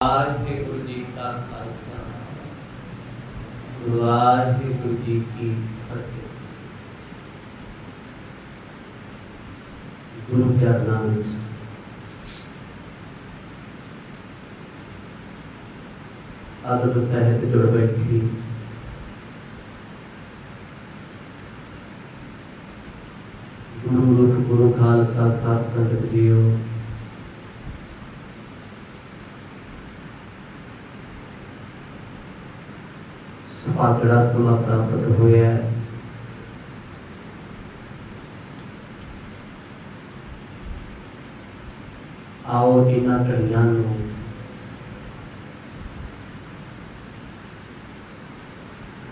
वाहिगुरु जी का खालसा वाहिगुरु जी की फतेह। गुरु चरणों में अदब सहित जुड़ बैठी गुरु रूप गुरु खालसा साध संगत जीओ। सुभागड़ा समा प्राप्त होया आओ इन्हां घड़ियां नूं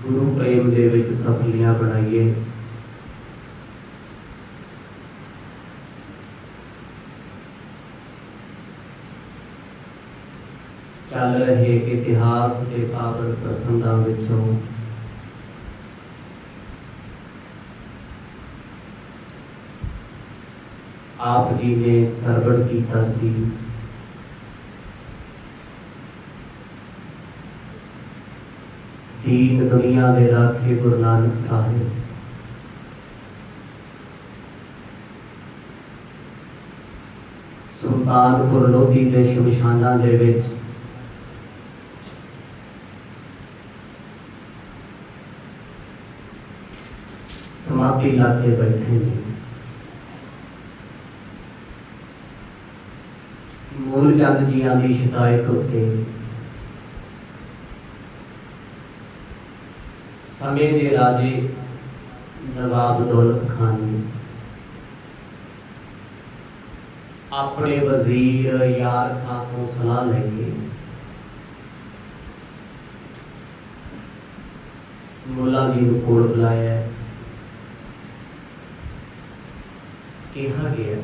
गुरु प्रेम दे विच सफलियां बनाइए। चल रहे इतिहास के पावन प्रसंगां विचों आप जी ने सरवण कीता सी दीन दुनिया दे राखे गुरु नानक साहिब। सुल्तानपुर लोधी दे शमशानां दे विच समाधि लाके बैठे ने। मूल चंद जियां दी शिकायत उत्ते समय दे राजे नवाब दौलत खान ने अपने वजीर यार खां तो सलाह लेके मुला जी को कोल बुलाया। कहा गया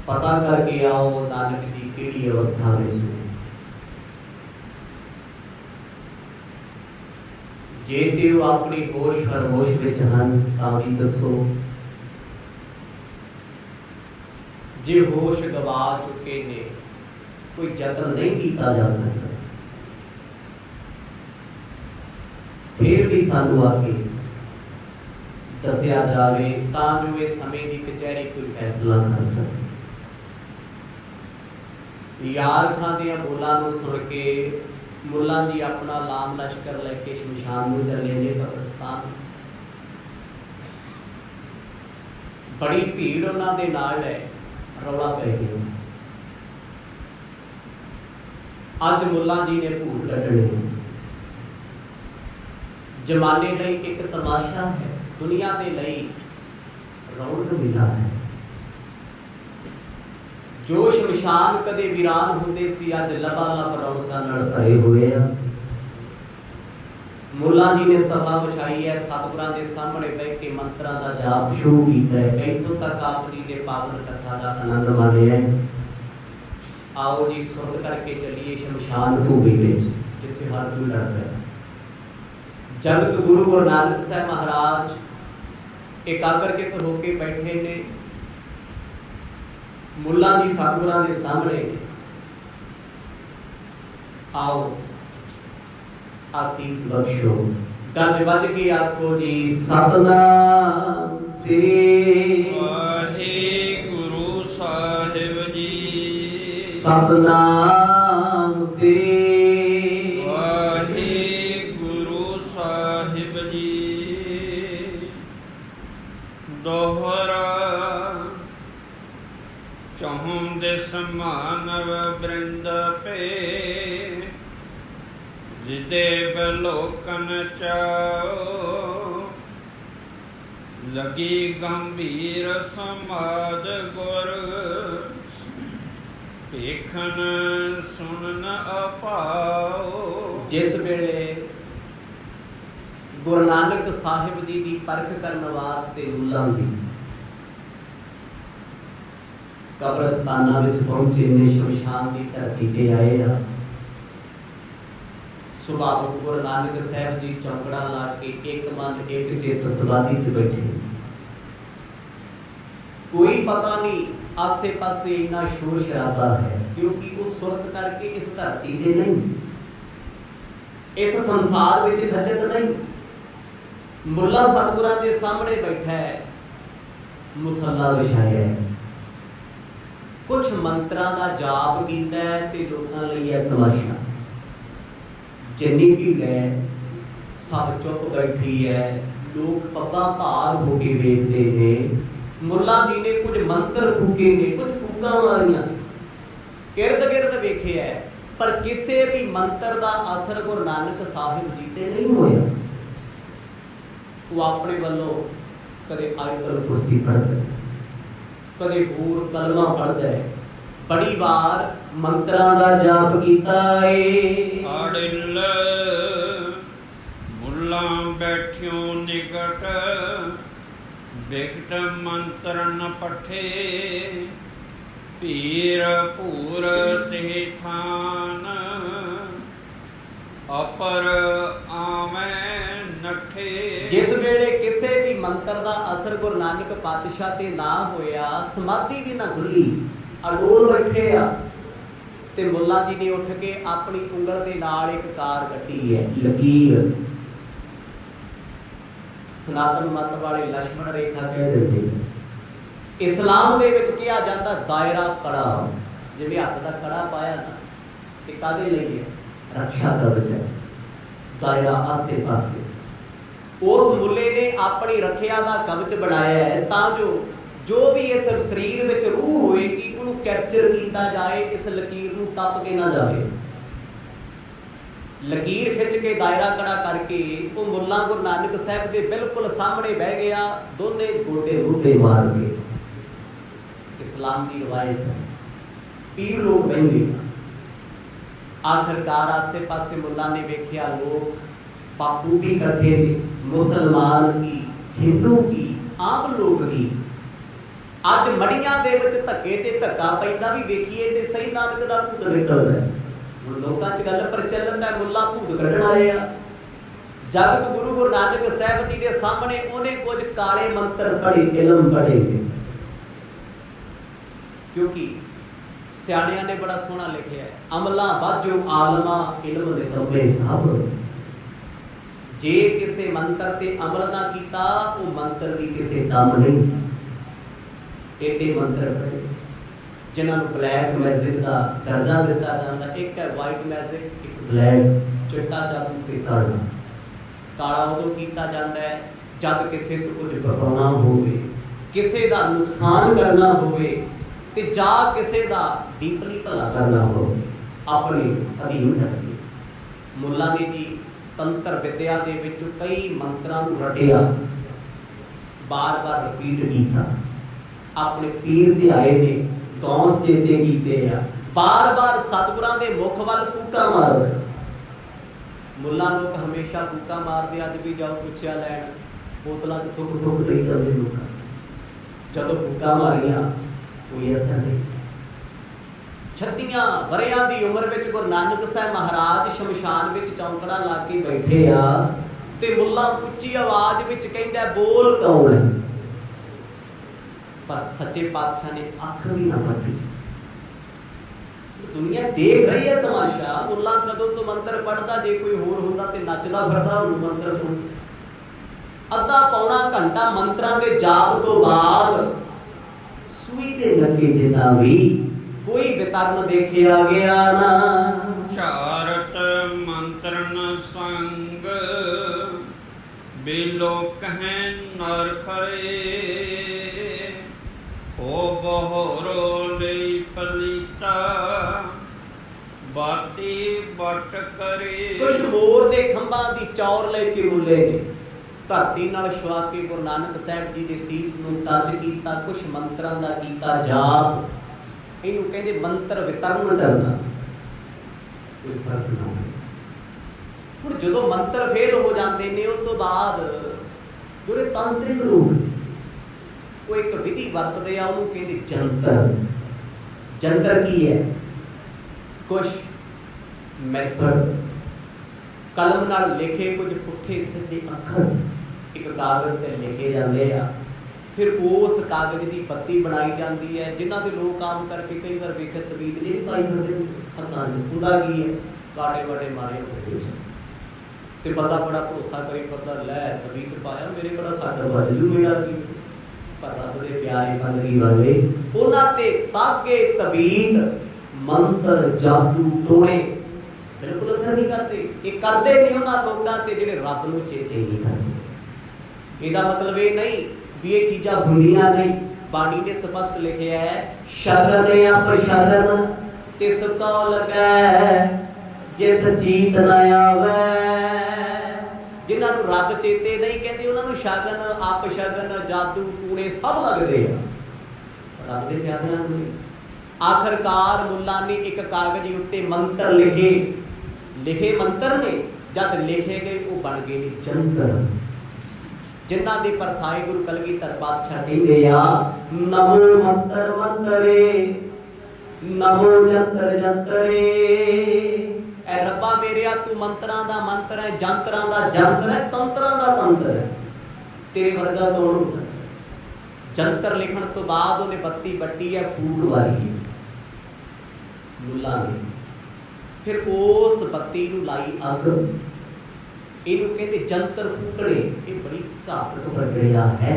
पता करके आओ नानक जी केड़ी अवस्था में ने। जे ते अपनी होश खरगोश विच हन तां भी दसो, जे होश गवा चुके ने कोई जतन नहीं किया जा सकता फिर भी सानू आके दसिया जावे तां जो इस समय की कचहरी कोई फैसला कर सके। यार खां दियां बोलां नूं सुन के मुल्ला जी अपना लाम लश्कर लेके शमशान में चले ने कब्रिस्तान। बड़ी भीड़ उन्हां दे नाल है, रौला पै गया। अज मुल्ला जी ने भूत कढने जमाने लई एक तमाशा है, दुनिया के लिए रौनक मिला है। जो शमशान कदे वीरान होंदे सी अज लबालब रौनकां नाल भरे हुए आ। मुल्ला जी ने सभा बिछाई है, सतगुरां दे सामने बह के मंत्रां दा जाप शुरू कीता है। इत्थों तक आप जी ने पावन कथा का आनंद माणिया। आओ जी सुरत करके चलिए शमशान भूमि में जिथे हर कोई लड़दा है। जगत गुरु गुरु नानक साहब महाराज एकाग्रचित होके बैठे ने। मुल्ला जी सतगुरां दे सामने आओ आसीस बख्शो। गज बज के आखो जी सतनाम श्री वाहिगुरु साहिब जी। सतनाम श्री दोहरा चहुं दिस मानव वृंद पे जिदे बलोकन चाओ। लगी गंभीर समाद गुर देखन सुनन अपाओ। जिस वेले गुरु नानक साहिब जी की परख करने वास्ते मुल्ला जी कब्रस्ताना विच पहुंचे ने, शमशान की धरती ते आए आ। सुबह गुरु नानक साहब जी चौकड़ा ला के एक मन एक चित समाधि च बैठे। कोई पता नहीं आसे पासे इन्ना शोर शराबा है, क्यों ਸੁਰਤ ਕਰਕੇ ਇਸ ਧਰਤੀ ਤੇ ਨਹੀਂ, ਇਸ ਸੰਸਾਰ ਵਿੱਚ ਖੱਜਤ ਨਹੀਂ। ਮੁੱਲਾ ਸਤਿਗੁਰਾਂ ਦੇ ਸਾਹਮਣੇ ਬੈਠਾ ਹੈ, ਮੁਸੱਲਾ ਵਿਛਾਇਆ ਹੈ, ਕੁਛ ਮੰਤਰਾਂ ਦਾ ਜਾਪ ਕੀਤਾ ਹੈ ਤੇ ਲੋਕਾਂ ਲਈ ਹੈ ਤਮਾਸ਼ਾ। ਜਿੰਨੀ ਭੀੜ ਹੈ ਸਭ ਚੁੱਪ ਬੈਠੀ ਹੈ, ਲੋਕ ਪੱਬਾਂ ਭਾਰ ਹੋ ਕੇ ਵੇਖਦੇ ਨੇ। ਮੁੱਲਾ ਜੀ ਨੇ ਕੁਝ ਮੰਤਰ ਫੂਕੇ ਨੇ, ਕੁਝ ਫੂਕਾਂ ਮਾਰੀਆਂ, ਇਰਦ ਗਿਰਦ ਵੇਖਿਆ, ਪਰ ਕਿਸੇ ਵੀ ਮੰਤਰ ਦਾ ਅਸਰ ਗੁਰੂ ਨਾਨਕ ਸਾਹਿਬ ਜੀ ਤੇ ਨਹੀਂ ਹੋਇਆ। ਉਹ ਆਪਣੇ ਵੱਲੋਂ ਕਦੇ ਆਇਤਲ ਕੁਰਸੀ ਪੜ੍ਹਦਾ, ਕਦੇ ਹੋਰ ਕਲਮਾ ਪੜ੍ਹਦਾ ਹੈ। ਬੜੀ ਵਾਰ ਮੰਤਰਾਂ ਦਾ ਜਾਪ ਕੀਤਾ ਏ। ਆੜਿਲ ਮੁੱਲਾ ਬੈਠਿਓ ਨਿਕਟ, ਬਿਕਟ ਮੰਤਰ ਨ ਪਠੇ, ਪੀਰ ਭੂਰ ਤੇ ਥਾਨ, ਅਪਰ ਆਵੇਂ ਨਠੇ। ਜਿਸ ਵੇਲੇ ਕਿਸੇ ਵੀ ਮੰਤਰ ਦਾ ਅਸਰ ਗੁਰੂ ਨਾਨਕ ਪਾਤਸ਼ਾਹ ਤੇ ਨਾ ਹੋਇਆ, ਸਮਾਧੀ ਵੀ ਨਾ ਖੁੱਲੀ, ਅਡੋਲ ਬੈਠੇ ਆ, ਤੇ ਮੁੱਲਾ ਜੀ ਨੇ ਉੱਠ ਕੇ ਆਪਣੀ ਉਂਗਲ ਦੇ ਨਾਲ ਇੱਕ ਕਾਰ ਕੱਢੀ ਹੈ, ਲਕੀਰ। ਸਨਾਤਨ ਮਤ ਵਾਲੇ ਲక్ష్మణ ਰੇਖਾ ਕਹਿ ਦਿੰਦੇ। ਇਸਲਾਮ ਦੇ ਵਿੱਚ ਕਿਹਾ ਜਾਂਦਾ ਦਾਇਰਾ ਕੜਾ, ਜਿਵੇਂ ਹੱਥ ਦਾ ਕੜਾ ਪਾਇਆ ਨਾ, ਇਹ ਕਾਹਦੇ ਲਈ ਹੈ? ਰੱਖਿਆ ਕਵਚ ਹੈ। ਦਾਇਰਾ ਆਸੇ ਪਾਸੇ, ਉਸ ਮੁੱਲੇ ਨੇ ਆਪਣੀ ਰੱਖਿਆ ਦਾ ਕਵਚ ਬਣਾਇਆ ਹੈ, ਤਾਂ ਜੋ ਵੀ ਇਸ ਸਰੀਰ ਵਿੱਚ ਰੂਹ ਹੋਏਗੀ ਉਹਨੂੰ ਕੈਪਚਰ ਕੀਤਾ ਜਾਏ, ਇਸ ਲਕੀਰ ਨੂੰ ਟੱਪ ਕੇ ਨਾ ਜਾਵੇ। ਲਕੀਰ ਖਿੱਚ ਕੇ ਦਾਇਰਾ ਕੜਾ ਕਰਕੇ ਉਹ ਮੁੱਲਾ ਗੁਰੂ ਨਾਨਕ ਸਾਹਿਬ ਦੇ ਬਿਲਕੁਲ ਸਾਹਮਣੇ ਬਹਿ ਗਿਆ, ਦੋਨੇ ਗੋਡੇ ਮੁੱਦੇ ਮਾਰ ਕੇ। ਇਸਲਾਮ ਦੀ ਰਵਾਇਤ ਹੈ, ਪੀਰ ਲੋਕ ਬਹਿੰਦੇ। ਆਖਰਕਾਰ ਆਸੇ ਪਾਸੇ ਮੁੱਲਾ ਨੇ ਵੇਖਿਆ ਲੋਕ ਬਾਪੂ ਵੀ ਇਕੱਠੇ ਨੇ, ਮੁਸਲਮਾਨ ਕੀ, ਹਿੰਦੂ ਕੀ, ਆਮ ਲੋਕ ਕੀ। ਅੱਜ ਮੜੀਆਂ ਦੇ ਵਿੱਚ ਧੱਕੇ ਤੇ ਧੱਕਾ ਪੈਂਦਾ ਵੀ ਵੇਖੀਏ ਤੇ ਸਹੀ ਨਾਨਕ ਦਾ ਭੂਤ ਨਿਕਲਦਾ। ਹੁਣ ਲੋਕਾਂ 'ਚ ਗੱਲ ਪ੍ਰਚਲਨ ਦਾ ਮੁੱਲਾ ਭੂਤ ਕੱਢਣ ਆਏ ਆ। ਜਗਤ ਗੁਰੂ ਨਾਨਕ ਸਾਹਿਬ ਜੀ ਦੇ ਸਾਹਮਣੇ ਉਹਨੇ ਕੁਝ ਕਾਲੇ ਮੰਤਰ ਪੜ੍ਹੇ, ਇਲਮ ਪੜ੍ਹੇ ਨੇ, ਕਿਉਂਕਿ ਸਿਆਣਿਆਂ ਨੇ ਬੜਾ ਸੋਹਣਾ ਲਿਖਿਆ ਹੈ, ਅਮਲਾਂ ਬਾਝੋ ਆਲਮਾ ਇਲਮ ਨਿਕੰਮੇ ਸਭ। ਜੇ ਕਿਸੇ ਮੰਤਰ ਤੇ ਅਮਲ ਨਾ ਕੀਤਾ, ਉਹ ਮੰਤਰ ਵੀ ਕਿਸੇ ਕੰਮ ਨਹੀਂ। ਏਡੇ ਮੰਤਰ ਪੜ੍ਹੇ ਜਿਨ੍ਹਾਂ ਨੂੰ ਬਲੈਕ ਮੈਜਿਕ ਦਾ ਦਰਜਾ ਦਿੱਤਾ ਜਾਂਦਾ। ਇੱਕ ਹੈ ਵਾਈਟ ਮੈਜਿਕ, ਇੱਕ ਬਲੈਕ, ਚਿੱਟਾ ਜਾਦੂ ਤੇ ਕਾਲਾ। ਕਾਲਾ ਉਦੋਂ ਕੀਤਾ ਜਾਂਦਾ ਹੈ ਜਦ ਕਿਸੇ ਤੋਂ ਕੁਝ ਬਤਾਉਣਾ ਹੋਵੇ, ਕਿਸੇ ਦਾ ਨੁਕਸਾਨ ਕਰਨਾ ਹੋਵੇ, ਤੇ ਜਾਂ ਕਿਸੇ ਦਾ ਡੀਪਲੀ ਭਲਾ ਕਰਨਾ ਹੋਵੇ, ਆਪਣੇ ਅਧੀਨ ਕਰਕੇ। ਮੁੱਲਾ ਨੇ ਜੀ ਤੰਤਰ ਵਿਦਿਆ ਦੇ ਵਿੱਚ ਕਈ ਮੰਤਰਾਂ ਨੂੰ ਰਟਿਆ, ਬਾਰ-ਬਾਰ ਰਿਪੀਟ ਕੀਤਾ। ਆਪਣੇ ਪੀਰ ਦੇ ਆਏ ਨੇ, ਗੌਂਸ ਚੇਤੇ ਕੀਤੇ ਆ, ਬਾਰ-ਬਾਰ ਸਤਿਗੁਰਾਂ ਦੇ ਮੁਖ ਵੱਲ ਫੂਕਾ ਮਾਰੋ। ਮੁੱਲਾ ਲੋਕ ਹਮੇਸ਼ਾ ਫੂਕਾ ਮਾਰਦੇ, ਅੱਜ ਵੀ ਜਾਓ ਪੁੱਛਿਆ ਲੈਣ, ਬੋਤਲਾਂ 'ਚ ਥੁੱਕ ਦੇਈ ਜਾਂਦੇ ਲੋਕਾਂ। ਜਦੋਂ ਫੂਕਾ ਮਾਰੀਆਂ ਕੋਈ ਅਸਰ ਨਹੀਂ। 36 ਵਰ੍ਹਿਆਂ ਦੀ ਉਮਰ ਵਿੱਚ ਗੁਰੂ ਨਾਨਕ ਸਾਹਿਬ ਮਹਾਰਾਜ ਸ਼ਮਸ਼ਾਨ ਵਿੱਚ ਚੌਂਕੜਾ ਲਾ ਕੇ ਬੈਠੇ ਆ, ਤੇ ਮੁੱਲਾ ਉੱਚੀ ਆਵਾਜ਼ ਵਿੱਚ ਕਹਿੰਦਾ, ਬੋਲ ਕੌਣ ਹੈ? ਪਰ ਸੱਚੇ ਪਾਤਸ਼ਾਹ ਨੇ ਅੱਖ ਵੀ ਨਾ ਫੱਟੀ। ਦੁਨੀਆ ਦੇਖ ਰਹੀ ਹੈ ਤਮਾਸ਼ਾ। ਮੁੱਲਾ ਕਦੋਂ ਤੋਂ ਮੰਤਰ ਪੜ੍ਹਦਾ, ਜੇ ਕੋਈ ਹੋਰ ਹੁੰਦਾ ਤੇ ਨੱਚਦਾ ਫਿਰਦਾ, ਉਹਨੂੰ ਮੰਤਰ ਸੁਣ। ਅੱਧਾ ਪੌਣਾ ਘੰਟਾ ਮੰਤਰਾਂ ਦੇ ਜਾਪ ਤੋਂ ਬਾਅਦ ਸੂਈ ਦੇ ਲੱਗੇ ਜਿੰਨਾ ਵੀ ਕੋਈ ਵਿਤਰਨ ਦੇਖਿਆ ਗਿਆ ਨਾ। ਸ਼ਾਰਤ ਮੰਤਰਨ ਸੰਗ ਬੇਲੋ ਕਹਿ ਨਰ ਖਰੇ, ਹੋ ਬਹੋਰੋ ਲਈ ਪਲੀਤਾ ਬਾਤੀ ਬਟ ਕਰੇ। ਕੁਛ ਮੋਰ ਦੇ ਖੰਭਾਂ ਦੀ ਚੌਰ ਲੈ ਕੇ ਮੁੱਲੇ ਨੇ ਧਰਤੀ ਨਾਲ ਛੁਆ ਕੇ ਗੁਰੂ ਨਾਨਕ ਸਾਹਿਬ ਜੀ ਦੇ ਸੀਸ ਨੂੰ ਟੱਚ ਕੀਤਾ, ਕੁਛ ਮੰਤਰਾਂ ਦਾ ਕੀਤਾ ਜਾਪ। ਇਹਨੂੰ ਕਹਿੰਦੇ ਮੰਤਰ ਵਿਤਰਨ ਕਰਨਾ, ਕੋਈ ਫਰਕ ਨਾ ਹੋਵੇ। ਹੁਣ ਜਦੋਂ ਮੰਤਰ ਫੇਲ ਹੋ ਜਾਂਦੇ ਨੇ, ਉਸ ਤੋਂ ਬਾਅਦ ਜਿਹੜੇ ਤਾਂਤਰਿਕ ਲੋਕ ਉਹ ਇੱਕ ਵਿਧੀ ਵਰਤਦੇ ਆ, ਉਹਨੂੰ ਕਹਿੰਦੇ ਜੰਤਰ। ਜੰਤਰ ਕੀ ਹੈ? ਕੁਛ ਮੈਥਡ, ਕਲਮ ਨਾਲ ਲਿਖੇ ਕੁਝ ਪੁੱਠੇ ਸਿੱਧੇ ਅੱਖਰ ਇੱਕ ਕਾਗਜ਼ ਤੇ ਲਿਖੇ ਜਾਂਦੇ ਆ, ਫਿਰ ਉਸ ਕਾਗਜ਼ ਦੀ ਪੱਤੀ ਬਣਾਈ ਜਾਂਦੀ ਹੈ, ਜਿਨ੍ਹਾਂ ਦੇ ਲੋਕ ਆਮ ਕਰਕੇ ਕਈ ਵਾਰ ਵੇਖੇ ਤਵੀਤ ਨਹੀਂ ਪਾਈ ਹੁੰਦੇ। हथां हुंदा की है काटे वाटे मारे होते ते बंदा बड़ा भरोसा करे करदा लै तबीत पाया मेरे बड़ा साडा बज जू मेरा की पर रब दे प्यारे बंदगी वाले उन्हां ते तागे तबीत मंत्र जादू टोणे बिल्कुल असर नहीं करते। ये करते नहीं उन्हां लोकां ते जिहड़े रब नूं चेते नहीं करते। ਇਹਦਾ मतलब ये नहीं भी ये चीज़ां ਹੁੰਦੀਆਂ नहीं। बाणी ने स्पष्ट लिखिया है शगन अपशगन तिस को लगै जिस जीत न आवे। जिन्हां नूं रब चेते नहीं कहते उन्हां नूं शगन अपशगन जादू टूणे सब लगदे आ रब दे प्यारिਆਂ ਨੂੰ। आखिरकार मुल्ला ने एक कागज उत्ते मंत्र लिखे मंत्र ने जद लिखे गए वो बन गए ने जंतर जिन्हां दे परथाए गुरु कलगीधर पातशाह कहंदे आ नमो मंत्र मंतरे नमो जंतर जंतरे। ऐ रब्बा मेरेया तू मंत्रां दा मंत्र है जंतरां दा जंतर है तंत्रां दा तंत्र है तेरे वर्गा कौन हो सकदा। जंतर लिखण तो बाद उन्हें बत्ती बट्टी है फूक वारी मुल्ला ने फिर उस बत्ती नूं लाई अग। इनू कहते जंतर फूकणे ये बड़ी घातक प्रक्रिया है।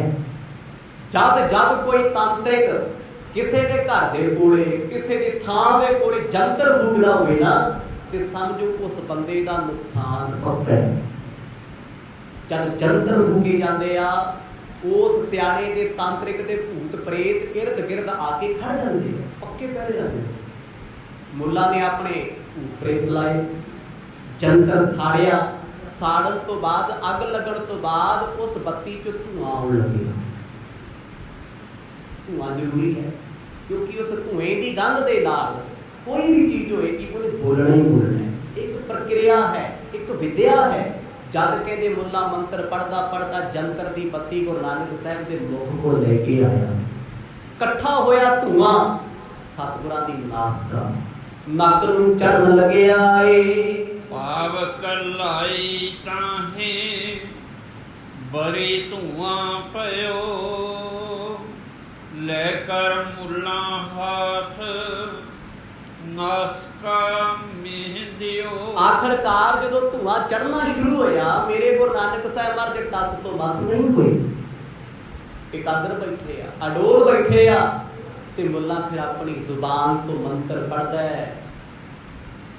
जद जद कोई तांत्रिक किसी के घर दे कोले किसी की थां दे कोले जंतर फूकदा होवे ना ते समझो उस बंदे दा नुकसान पक्का है। जद जंतर फूके जांदे आ उस सियाणे दे तांत्रिक दे भूत प्रेत इर्द गिर्द आके खड़ जांदे पक्के पैरे जांदे। मुल्ला ने अपने भूत प्रेत लाए जंतर साड़िया साड़न तो बाद अग लगन तो बाद उस बत्ती चो धुआं आउण लगे। धुआं जरूरी है क्योंकि उस धुएं की गंध के नाल कोई भी चीज होएगी उन्हें बोलना ही बोलना है। एक प्रक्रिया है एक विद्या है। जद कहते मुल्ला मंत्र पढ़दा पढ़दा जंतर की बत्ती गुरु नानक साहब के मुख को लेके आया कट्ठा होया धुआं सतगुरां दी नास का नक नूं चढ़न लगे आए। भाव कलाई ताहे बरी धुआं पयो लेकर मुल्ला हाथ नासका मेह दियो। आखिरकार जो धुआं चढ़ना शुरू होया मेरे गुरु नानक साहब महाराज टस तो बस नहीं हुई एकाग्र बैठे आ अडोल बैठे आ ते मुल्ला फिर अपनी जुबान तो मंत्र पढ़दा है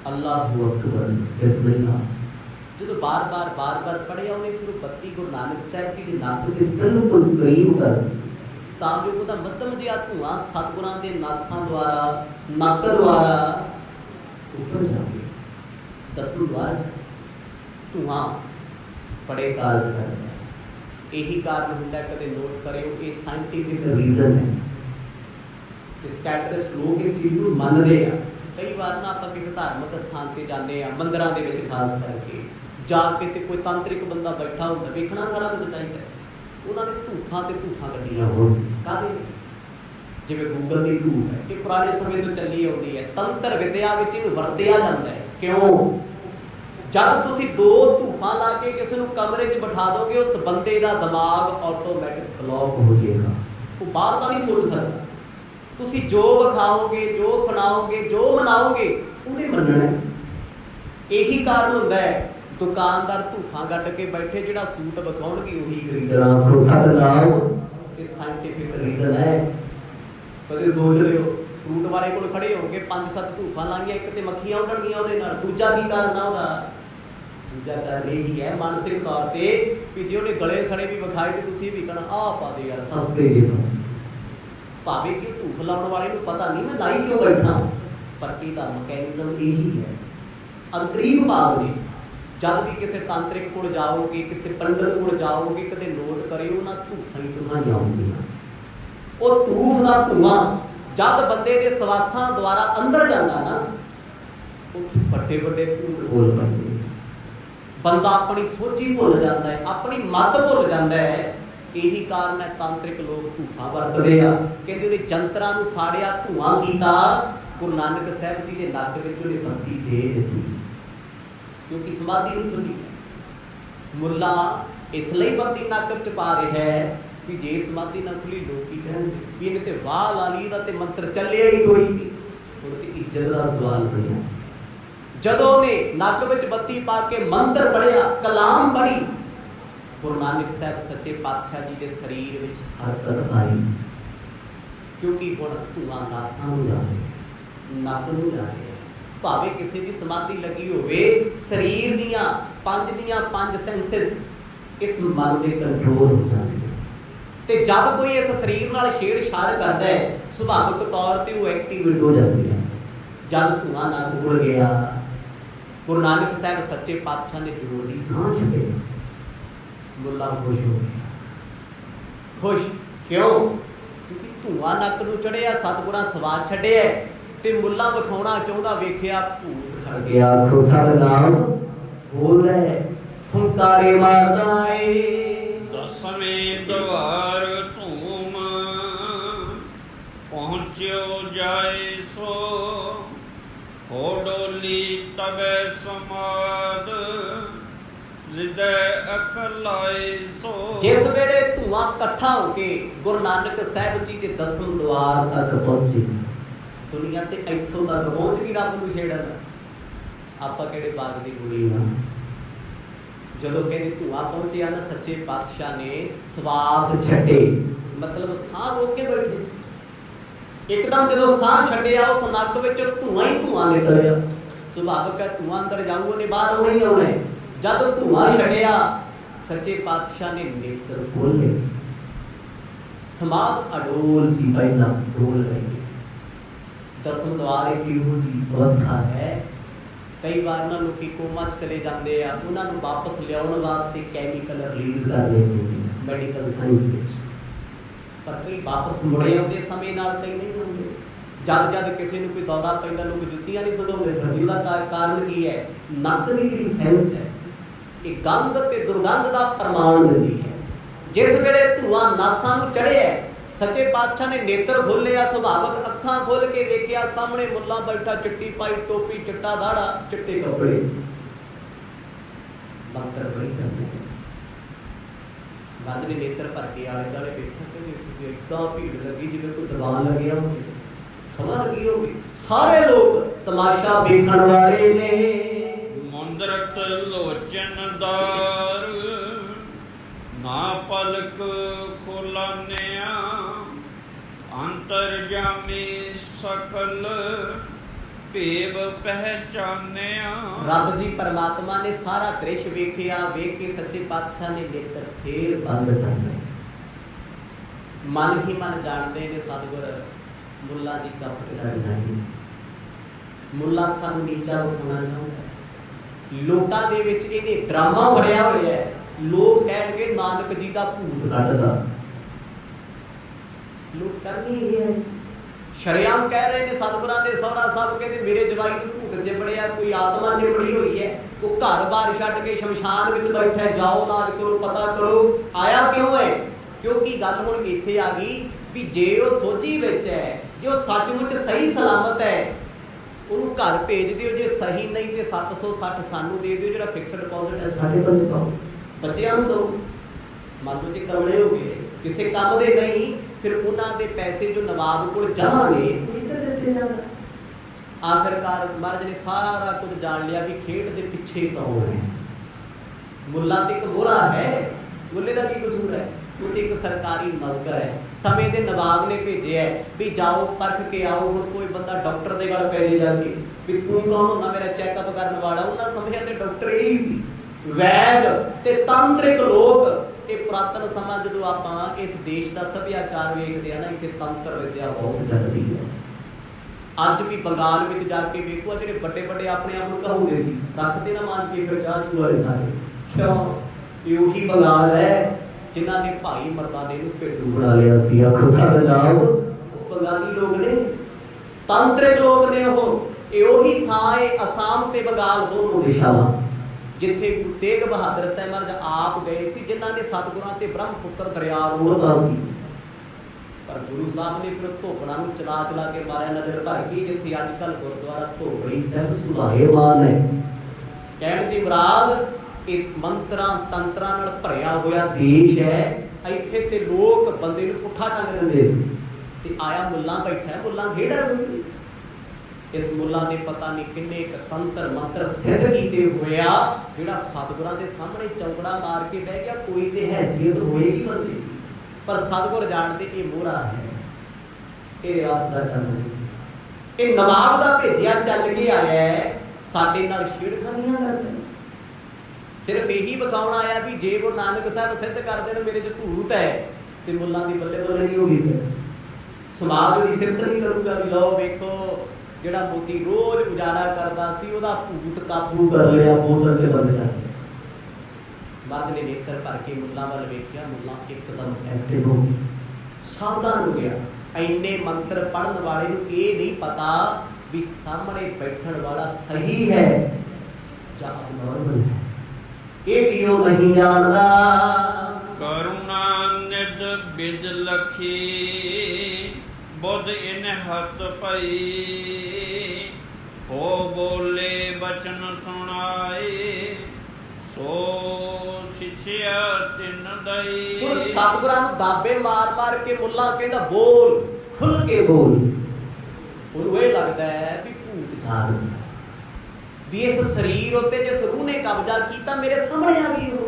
अल्लाहु अकबर बिस्मिल्लाह। जो बार बार पढ़िया उन्हें फिर बत्ती गुरु नानक साहब जी के नक के बिल्कुल करीब कर तां जो उहदा मध्यम जिहा धुआं सतगुरां दे नासां द्वारा नक द्वारा उतर जाए दसम द्वार धुआं बड़े कारज करता है। यही कारण होंदा कदे नोट करियो ये साइंटिफिक रीजन है। स्कैटरिस्ट लोग इस चीज़ को मनते हैं। कई बार ना आप किसी धार्मिक स्थान पर जाते हैं मंदिरों के खास करके जाके ते कोई तांत्रिक बंदा बैठा होता देखना सारा कुछ चाहिए उन्होंने धूफा ते धूफा कड्डियां होण काहदे जिवें गूगल की धूफ है ये पुराने समय तो चली आती है तंत्र विद्या विच इहनूं वरतिया जाता है। क्यों जब तुसीं दो धूफा ला के किसी नूं कमरे 'च बिठा दोगे उस बंदे का दिमाग ऑटोमैटिक ब्लॉक हो जाएगा वो बाहर का नहीं सोच सकता। तुसीं जो विखाओगे जो सुनाओगे जो मनाओगे उन्हें मनना है। यही कारण होंदा है दुकानदार धूफा गड्ड के बैठे जिहड़ा सूट विखाउणगे उही खरीदना आखो सतनाम। ये साइंटिफिक रीजन है। कदे सोच रहे हो फ्रूट वाले कोल खड़े होगे 5-7 धूफा लाइया एक ते मक्खियां उड़नगियां उहदे नाल दूजा की करना होगा दूजा कारण यही है मानसिक तौर पर कि जे उन्हें गले सड़े भी विखाए तो तुसीं भी कहना आ पा दे यार सस्ते गिफ्ट भावे कि धूफ लाने वाले को पता नहीं मैं लाई क्यों बैठा पर इसका मैकेनिज्म यही है। अंतरीव भाव ने जब भी किसी तांत्रिक को जाओगे किसी पंडित को जाओगे कदे नोट करियो ना धूफां ही धुआं आउंदियां वो धूफ का धुआं जब बंदे के सवासां द्वारा अंदर जाता ना उत्थे बड़े बड़े भूत बोल पैंदे बंदा अपनी सोची भुल जाता है अपनी मत भुल जाता है। यही कारण है तांत्रिक लोग धूफा वरतदे आ कहंदे उन्हें जंतरां नूं साड़िया धुआं कीता गुरु नानक साहब जी के नक विच उन्हें बत्ती दे दी क्योंकि समाधि नहीं खुली। मुल्ला इसलिए बत्ती नक च पा रहा है कि जे समाधि ना खुली लोग की कहणगे भी इन्हें ते वाह ला ली दा ते मंत्र चलिया ही कोई नहीं ਹੁਣ ਤੇ ਇੱਜ਼ਤ ਦਾ ਸਵਾਲ ਬਣਿਆ। ਜਦੋਂ ਉਹਨੇ ਨੱਕ ਵਿੱਚ ਬੱਤੀ ਪਾ ਕੇ ਮੰਤਰ ਪੜਿਆ, ਕਲਾਮ ਪੜ੍ਹੀ, ਗੁਰੂ ਨਾਨਕ ਸਾਹਿਬ ਸੱਚੇ ਪਾਤਸ਼ਾਹ ਜੀ ਦੇ ਸਰੀਰ ਵਿੱਚ ਹਰਕਤ ਆਈ, ਕਿਉਂਕਿ ਹੁਣ ਧੂਆਂ ਨਾਸਾਂ ਨੂੰ ਜਾ ਰਿਹਾ, ਨੱਕ ਨੂੰ ਜਾ ਰਿਹਾ। ਭਾਵੇਂ ਕਿਸੇ ਦੀ ਸਮਾਧੀ ਲੱਗੀ ਹੋਵੇ, ਸਰੀਰ ਦੀਆਂ ਪੰਜ ਸੈਂਸਸ ਇਸ ਮਨ ਦੇ ਕੰਟਰੋਲ ਹੋ ਜਾਂਦੇ। ਤੇ ਜਦ ਕੋਈ ਇਸ ਸਰੀਰ ਨਾਲ ਛੇੜਛਾੜ ਕਰਦਾ ਹੈ, ਸੁਭਾਵਿਕ ਤੌਰ ਤੇ ਉਹ ਐਕਟੀਵੇਟ ਹੋ ਜਾਂਦੀ ਹੈ। ਜਦ ਧੂਆਂ ਨੱਕ ਕੋਲ ਗਿਆ, ਗੁਰੂ ਨਾਨਕ ਸਾਹਿਬ ਸੱਚੇ ਪਾਤਸ਼ਾਹ ਨੇ ਜੋਰ ਦੀ ਸਾਹ ਛੱਡੀ, ਮੁੱਲਾ ਖੁਸ਼ ਹੋ ਗਿਆ। ਖੁਸ਼ ਕਿਉਂ? ਕਿਉਂਕਿ ਧੂਆਂ ਨੱਕ ਨੂੰ ਚੜਿਆ, ਸਤਿਗੁਰਾਂ ਸਵਾਦ ਛੱਡਿਆ, ਤੇ ਮੁੱਲਾ ਵਿਖਾਉਣਾ ਚਾਹੁੰਦਾ, ਵੇਖਿਆ ਭੂਤ ਖੜ ਗਿਆ। ਆਖੋ ਸਤਿਨਾਮ ਬੋਲ ਰਿਹਾ, ਫੁੰਕਾਰੇ ਮਾਰਦਾ ਏ। ਦਸਵੇਂ ਦਵਾਰ ਧੂਮ ਪਹੁੰਚਿਓ ਜਾਏ ਸੋ, ਹੋ ਡੋਲੀ ਤਵੇ ਸਮਾਦ ਜਿਦੇ ਅਕਲਾਏ ਸੋ। ਜਿਸ ਵੇਲੇ ਧੂਆਂ ਇਕੱਠਾ ਹੋ ਕੇ ਗੁਰੂ ਨਾਨਕ ਸਾਹਿਬ ਜੀ ਦੇ ਦਸਮ ਦਵਾਰ ਤੱਕ ਪਹੁੰਚੀ, ਦੁਨੀਆ ਤੇ ਇੱਥੋਂ ਤੱਕ ਪਹੁੰਚ ਗਈ ਰੱਬ ਨੂੰ ਛੇੜਨ। ਆਪਾਂ ਕਿਹੜੇ ਬਾਗ ਦੀ ਕੁੜੀ ਆ? ਜਦੋਂ ਕਹਿੰਦੇ ਧੂਆਂ ਪਹੁੰਚਿਆ ਨਾ, ਸੱਚੇ ਪਾਤਸ਼ਾਹ ਨੇ ਸਵਾਸ ਛੱਡੇ, ਮਤਲਬ ਸਾਹ ਰੋਕ ਕੇ ਬੈਠੇ ਸੀ। ਇੱਕਦਮ ਜਦੋਂ ਸਾਹ ਛੱਡਿਆ, ਉਸ ਨੱਕ ਵਿੱਚੋਂ ਧੂਆਂ ਹੀ ਧੂਆਂ ਨਿਕਲਿਆ। ਸੁਭਾਵਿਕ ਹੈ ਧੂਆਂ ਅੰਦਰ ਜਾਊ, ਉਹਨੇ ਬਾਹਰ ਆਉਣਾ ਹੀ ਆਉਣਾ। ਜਦ ਧੂਆਂ ਛੱਡਿਆ, ਸੱਚੇ ਪਾਤਸ਼ਾਹ ਨੇ ਨੇਤਰ ਖੋਲ੍ਹੇ। ਸਮਾਧ ਅਡੋਲ ਸੀ, ਪਹਿਲਾਂ ਡੋਲ ਰਹੀ ਹੈ। ਦਸਮ ਦਵਾਰ ਇੱਕ ਇਹੋ ਜਿਹੀ ਅਵਸਥਾ ਹੈ, ਕਈ ਵਾਰ ਨਾ ਲੋਕੀ ਕੋਮਾ 'ਚ ਚਲੇ ਜਾਂਦੇ ਆ, ਉਹਨਾਂ ਨੂੰ ਵਾਪਸ ਲਿਆਉਣ ਵਾਸਤੇ ਕੈਮੀਕਲ ਰਿਲੀਜ਼ ਕਰ ਲੈਂਦੇ ਨੇ ਮੈਡੀਕਲ ਸਾਇੰਸ ਵਿੱਚ, ਪਰ ਕਈ ਵਾਪਸ ਮੁੜੇ ਆਉਂਦੇ ਸਮੇਂ ਨਾਲ, ਕਈ ਨਹੀਂ ਆਉਂਦੇ। ਜਦ ਕਿਸੇ ਨੂੰ ਕੋਈ ਦੌਰਾ ਪੈਂਦਾ, ਲੋਕ ਜੁੱਤੀਆਂ ਨਹੀਂ ਸੁਣਾਉਂਦੇ, ਫਿਰ ਉਹਦਾ ਕਾਰਨ ਕੀ ਹੈ? ਨੱਕ ਦੀ ਜਿਹੜੀ ਸੈਂਸ ਹੈ, ਇਹ ਗੰਧ ਤੇ ਦੁਰਗੰਧ ਦਾ ਪ੍ਰਮਾਣ ਦਿੰਦੀ ਹੈ। ਜਿਸ ਵੇਲੇ ਧੂਆਂ ਨਾਸਾਂ ਨੂੰ ਚੜਿਆ, ਸੱਚੇ ਪਾਤਸ਼ਾਹ ਨੇ ਨੇਤਰ ਖੋਲ੍ਹਿਆ, ਸੁਭਾਵਕ ਅੱਖਾਂ ਖੋਲ ਕੇ ਵੇਖਿਆ, ਸਾਹਮਣੇ ਮੁੱਲਾ ਬੈਠਾ, ਚਿੱਟੀ ਪਾਈ ਟੋਪੀ, ਚਿੱਟਾ ਦਾੜਾ, ਚਿੱਟੇ ਕੱਪੜੇ, ਮੰਤਰ ਬੜੀ ਕਰਦੇ ਨੇ। ਬੰਦ ਨੇ ਨੇਤਰ ਭਰ ਕੇ ਆਲੇ ਦੁਆਲੇ ਵੇਖਿਆ, ਤੇ ਇੱਦਾਂ ਭੀੜ ਲੱਗੀ ਜਿਵੇਂ ਕੋਈ ਦੀਵਾਨ ਲੱਗਿਆ ਹੋਵੇ, ਸਮਾਂ ਲੱਗੀ ਹੋਵੇ। ਸਾਰੇ ਲੋਕ ਤਮਾਸ਼ਾ ਵੇਖਣ ਵਾਲੇ ਨੇ। ਮੁੰਦਰਤ ਲੋਚਨਦਾਰ ਨਾ ਪਲਕ ਖੋਲਾਨਿਆ, ਅੰਤਰਜਾਮੀ ਸਕਲ ਭੇਵ ਪਹਿਚਾਨਿਆ। ਰੱਬ ਜੀ ਪਰਮਾਤਮਾ ਨੇ ਸਾਰਾ ਦ੍ਰਿਸ਼ ਵੇਖਿਆ, ਵੇਖ ਕੇ ਸੱਚੇ ਪਾਤਸ਼ਾਹ ਨੇ ਨੇਤਰ ਫੇਰ ਬੰਦ ਕਰ ਲਏ। ਮਨ ਹੀ ਮਨ ਜਾਣਦੇ ਨੇ ਸਤਿਗੁਰ, ਮੁੱਲਾ ਜੀ ਕਪਟ ਕਰਨਾ ਹੀ। ਮੁੱਲਾ ਸਾਨੂੰ ਨੀਚਾ ਵਿਖਾਉਣਾ ਚਾਹੁੰਦਾ। ਲੋਕਾਂ ਦੇ ਵਿੱਚ ਇਹਨੇ ਡਰਾਮਾ ਭਰਿਆ ਹੋਇਆ ਹੈ। ਲੋਕ ਕਹਿਣਗੇ ਨਾਨਕ ਜੀ ਦਾ ਭੂਤ ਕੱਢਦਾ, ਲੋਕ ਕਰਨੀ ਇਹ ਹੈ। ਸ਼ਰੇਆਮ ਕਹਿ ਰਹੇ ਨੇ ਸਤਿਗੁਰਾਂ ਦੇ ਸਹੁਰਾ ਸਾਹਿਬ, ਕਹਿੰਦੇ ਮੇਰੇ ਜਵਾਈ ਨੂੰ ਭੂਤ ਜਿਬੜਿਆ, ਕੋਈ ਆਤਮਾ ਨਿਬੜੀ ਹੋਈ ਹੈ, ਉਹ ਘਰ-ਬਾਰ ਛੱਡ ਕੇ ਸ਼ਮਸ਼ਾਨ ਵਿੱਚ ਬੈਠਾ, ਜਾਓ ਇਲਾਜ ਕਰੋ, ਪਤਾ ਕਰੋ। ਆਇਆ ਕਿਉਂ ਹੈ? ਕਿਉਂਕਿ ਗੱਲ ਹੁਣ ਇੱਥੇ ਆ ਗਈ ਵੀ ਜੇ ਉਹ ਸੋਝੀ ਵਿੱਚ ਹੈ, ਜੇ ਉਹ ਸੱਚਮੁੱਚ ਸਹੀ ਸਲਾਮਤ ਹੈ, ਉਹਨੂੰ ਘਰ ਭੇਜ ਦਿਓ। ਜੇ ਸਹੀ ਨਹੀਂ ਤੇ 760 ਸਾਨੂੰ ਦੇ ਦਿਓ, ਜਿਹੜਾ ਫਿਕਸਡ ਡਿਪੋਜ਼ਿਟ ਹੈ 5.5 ਪਾਓ, ਬੱਚਿਆਂ ਨੂੰ ਦਿਓ। ਮੰਨ ਲਓ ਜੇ ਕਮਲੇ ਹੋ ਗਏ, ਕਿਸੇ ਕੰਮ ਦੇ ਨਹੀਂ, ਫਿਰ ਉਹਨਾਂ ਦੇ ਪੈਸੇ ਜੋ ਨਵਾਬ ਕੋਲ ਜਮ੍ਹਾਂ ਨੇ ਇੱਧਰ ਦਿੱਤੇ ਜਾਣ। ਆਖਰਕਾਰ ਮਹਾਰਾਜ ਨੇ ਸਾਰਾ ਕੁਝ ਜਾਣ ਲਿਆ ਵੀ ਖੇਡ ਦੇ ਪਿੱਛੇ ਕੌਣ ਹੈ। ਮੁੱਲਾ ਤੇ ਇੱਕ ਮੋਹਰਾ ਹੈ, ਮੁੱਲੇ ਦਾ ਕੀ ਕਸੂਰ ਹੈ? ਉਹ ਤੇ ਇੱਕ ਸਰਕਾਰੀ ਨੌਕਰ ਹੈ। ਸਮੇਂ ਦੇ ਨਵਾਬ ਨੇ ਭੇਜਿਆ ਵੀ ਜਾਓ ਪਰਖ ਕੇ ਆਓ। ਹੁਣ ਕੋਈ ਬੰਦਾ ਡਾਕਟਰ ਦੇ ਗੱਲ ਪੈ ਜਾ ਕੇ ਵੀ ਤੂੰ ਕੌਣ ਹੁੰਦਾ ਮੇਰਾ ਚੈੱਕਅਪ ਕਰਨ ਵਾਲਾ? ਉਹਨਾਂ ਸਮਿਆਂ ਤੇ ਡਾਕਟਰ ਇਹੀ ਸੀ, ਵੈਦ ਤੇ ਤਾਂਤਰਿਕ ਲੋਕ। ਇਹ ਪੁਰਾਤਨ ਸਮਾਂ ਜਦੋਂ ਆਪਾਂ ਇਸ ਦੇਸ਼ ਦਾ ਸੱਭਿਆਚਾਰ ਵੇਖਦੇ ਆ ਨਾ, ਇੱਥੇ ਤੰਤਰ ਵਿਦਿਆ ਬਹੁਤ ਚੱਲਦੀ ਹੈ। ਅੱਜ ਵੀ ਬੰਗਾਲ ਵਿੱਚ ਜਾ ਕੇ ਵੇਖੋ, ਜਿਹੜੇ ਵੱਡੇ ਵੱਡੇ ਆਪਣੇ ਆਪ ਨੂੰ ਕਹਾਉਂਦੇ ਸੀ, ਰੱਖਦੇ ਨਾ ਮਾਨ ਕੇ ਫਿਰ ਚਾਹ ਚੂ ਵਾਲੇ ਸਾਰੇ, ਕਿਉਂ? ਇਹ ਉਹੀ ਬੰਗਾਲ ਹੈ ਜਿਨ੍ਹਾਂ ਨੇ ਭਾਈ ਮਰਦਾਨੇ ਨੂੰ ਭੇਡੂ ਬਣਾ ਲਿਆ ਸੀ। ਆਖੋ ਸਤਿਨਾਮ। ਉਹ ਬੰਗਾਲੀ ਲੋਕ ਨੇ, ਤਾਂਤਰਿਕ ਲੋਕ ਨੇ। ਉਹ ਇਹ ਉਹੀ ਥਾਂ ਹੈ, ਅਸਾਮ ਤੇ ਬੰਗਾਲ ਦੋਨੋਂ ਦਿਸ਼ਾਵਾਂ, ਜਿੱਥੇ ਗੁਰੂ ਤੇਗ ਬਹਾਦਰ ਸਾਹਿਬ ਮਹਾਰਾਜ ਆਪ ਗਏ ਸੀ, ਜਿਨ੍ਹਾਂ ਨੇ ਸਤਿਗੁਰਾਂ ਤੇ ਬ੍ਰਹਮਪੁੱਤਰ ਦਰਿਆ ਰੋੜਦਾ ਸੀ। ਪਰ ਗੁਰੂ ਸਾਹਿਬ ਨੇ ਫਿਰ ਧੋਬਣਾ ਨੂੰ ਚਲਾ ਚਲਾ ਕੇ ਮਾਰਿਆ, ਨਜ਼ਰ ਭਰ ਗਈ। ਜਿੱਥੇ ਅੱਜ ਕੱਲ੍ਹ ਗੁਰਦੁਆਰਾ ਧੋਬੜੀ ਸਾਹਿਬ ਸੁਭਾਏਮਾਨ ਹੈ। ਕਹਿਣ ਦੀ ਮੁਰਾਦ ਇਹ ਮੰਤਰਾਂ ਤੰਤਰਾਂ ਨਾਲ ਭਰਿਆ ਹੋਇਆ ਦੇਸ਼ ਹੈ। ਇੱਥੇ ਤੇ ਲੋਕ ਬੰਦੇ ਨੂੰ ਪੁੱਠਾ ਟੰਗ ਦਿੰਦੇ ਸੀ, ਤੇ ਆਇਆ ਮੁੱਲਾ ਬੈਠਾ, ਮੁੱਲਾ ਖੇੜਾ ਕੋਈ इस मुल्ला ने पता नहीं किन्ने तंत्र मंत्र सिद्ध किए हुए आ, जिहड़ा सतगुरां दे सामने चौकड़ा मार के बह गया। कोई तो हैसियत होएगी बंदे दी, पर सतगुर जानते ये मोहरा है, ये रास्ता करना, ये नवाब दा भेजिया चल के आया है, साडे नाल छेड़खानियां करदा, सिर्फ यही विखाउण आया भी जे गुरु नानक साहब सिद्ध कर देण मेरे च भूत है, तो मुल्लां दी बल्ले बल्ले नहीं होगी। समाज की सिफत नहीं करूँगा भी लो वेखो जिहड़ा मोदी रोज गुजारा करता सी उहदा भूत काबू कर लिया, बोतल च बंद कर लिया। मर्द ने नेत्र भर के मुल्ला वाल वेखिया, मुल्ला एकदम एक्टिव हो गया, सावधान हो गया। इन्ने मंत्र पढ़न वाले नूं ये नहीं पता भी सामने बैठण वाला सही है या अबनॉर्मल है, ये क्यों नहीं जानदा। करुणा निध बिद लखी बुध इन हत पई, हो बोले बचन सुनाए सो शिष्या तिन दई। हुण सतगुरां नूं दाबे मार मार के मुल्ला कहंदा बोल, खुल के बोल। उहनूं ये लगदा है भी भूत जाग गया, भी इस शरीर उत्ते जिस रूह ने कब्जा किया मेरे सामने आ गई। हो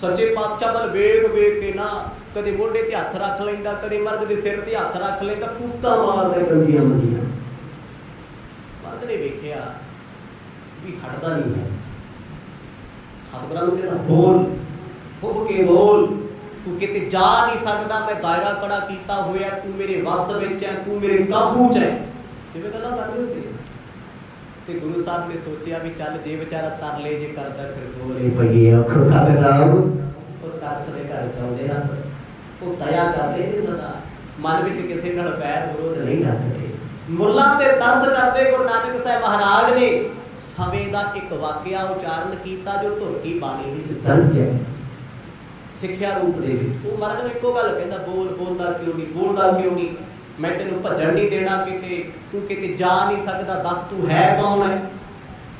सच्चे पातशाह वल वेख वेख के ना कदे मोढे ते हथ रख लैंदा, कदे मर्द दे सिर ते हथ रख लैंदा, फूका मारदा गंदियां मंदियां। मर्द ने वेखिया भी हटदा नहीं है, सतगुरां नूं कहंदा बोल, फुक के बोल, तू किते जा नहीं सकदा, मैं दायरा कड़ा कीता होया, तू मेरे वस विच है, तू मेरे काबू च है। इवें गल्लां करदे हुंदे ते गुरु साहब ने सोचिया भी चल जे बेचारा तरले जे करदा फिर बोले पईए आखो साडे नाम ओ तरस दे घर चाउंदे रब, ओ दया करदे ते सदा मन विच किसे नाल पैर विरोध नहीं रखदे। मुल्लां ते तरस करदे गुरु नानक साहब महाराज ने समय दा एक वाकिया उचारण कीता जो धुरकी बाणी विच दर्ज है, सिੱਖਿਆ रूप दे विच। ओ महाराज ने इक्को गल कहंदा बोल, बोलदा क्यों नहीं, बोलदा क्यों नहीं, मैं तेनों भजन नहीं देना किते, तू किते जा नहीं सकता, दस तू है कौन है,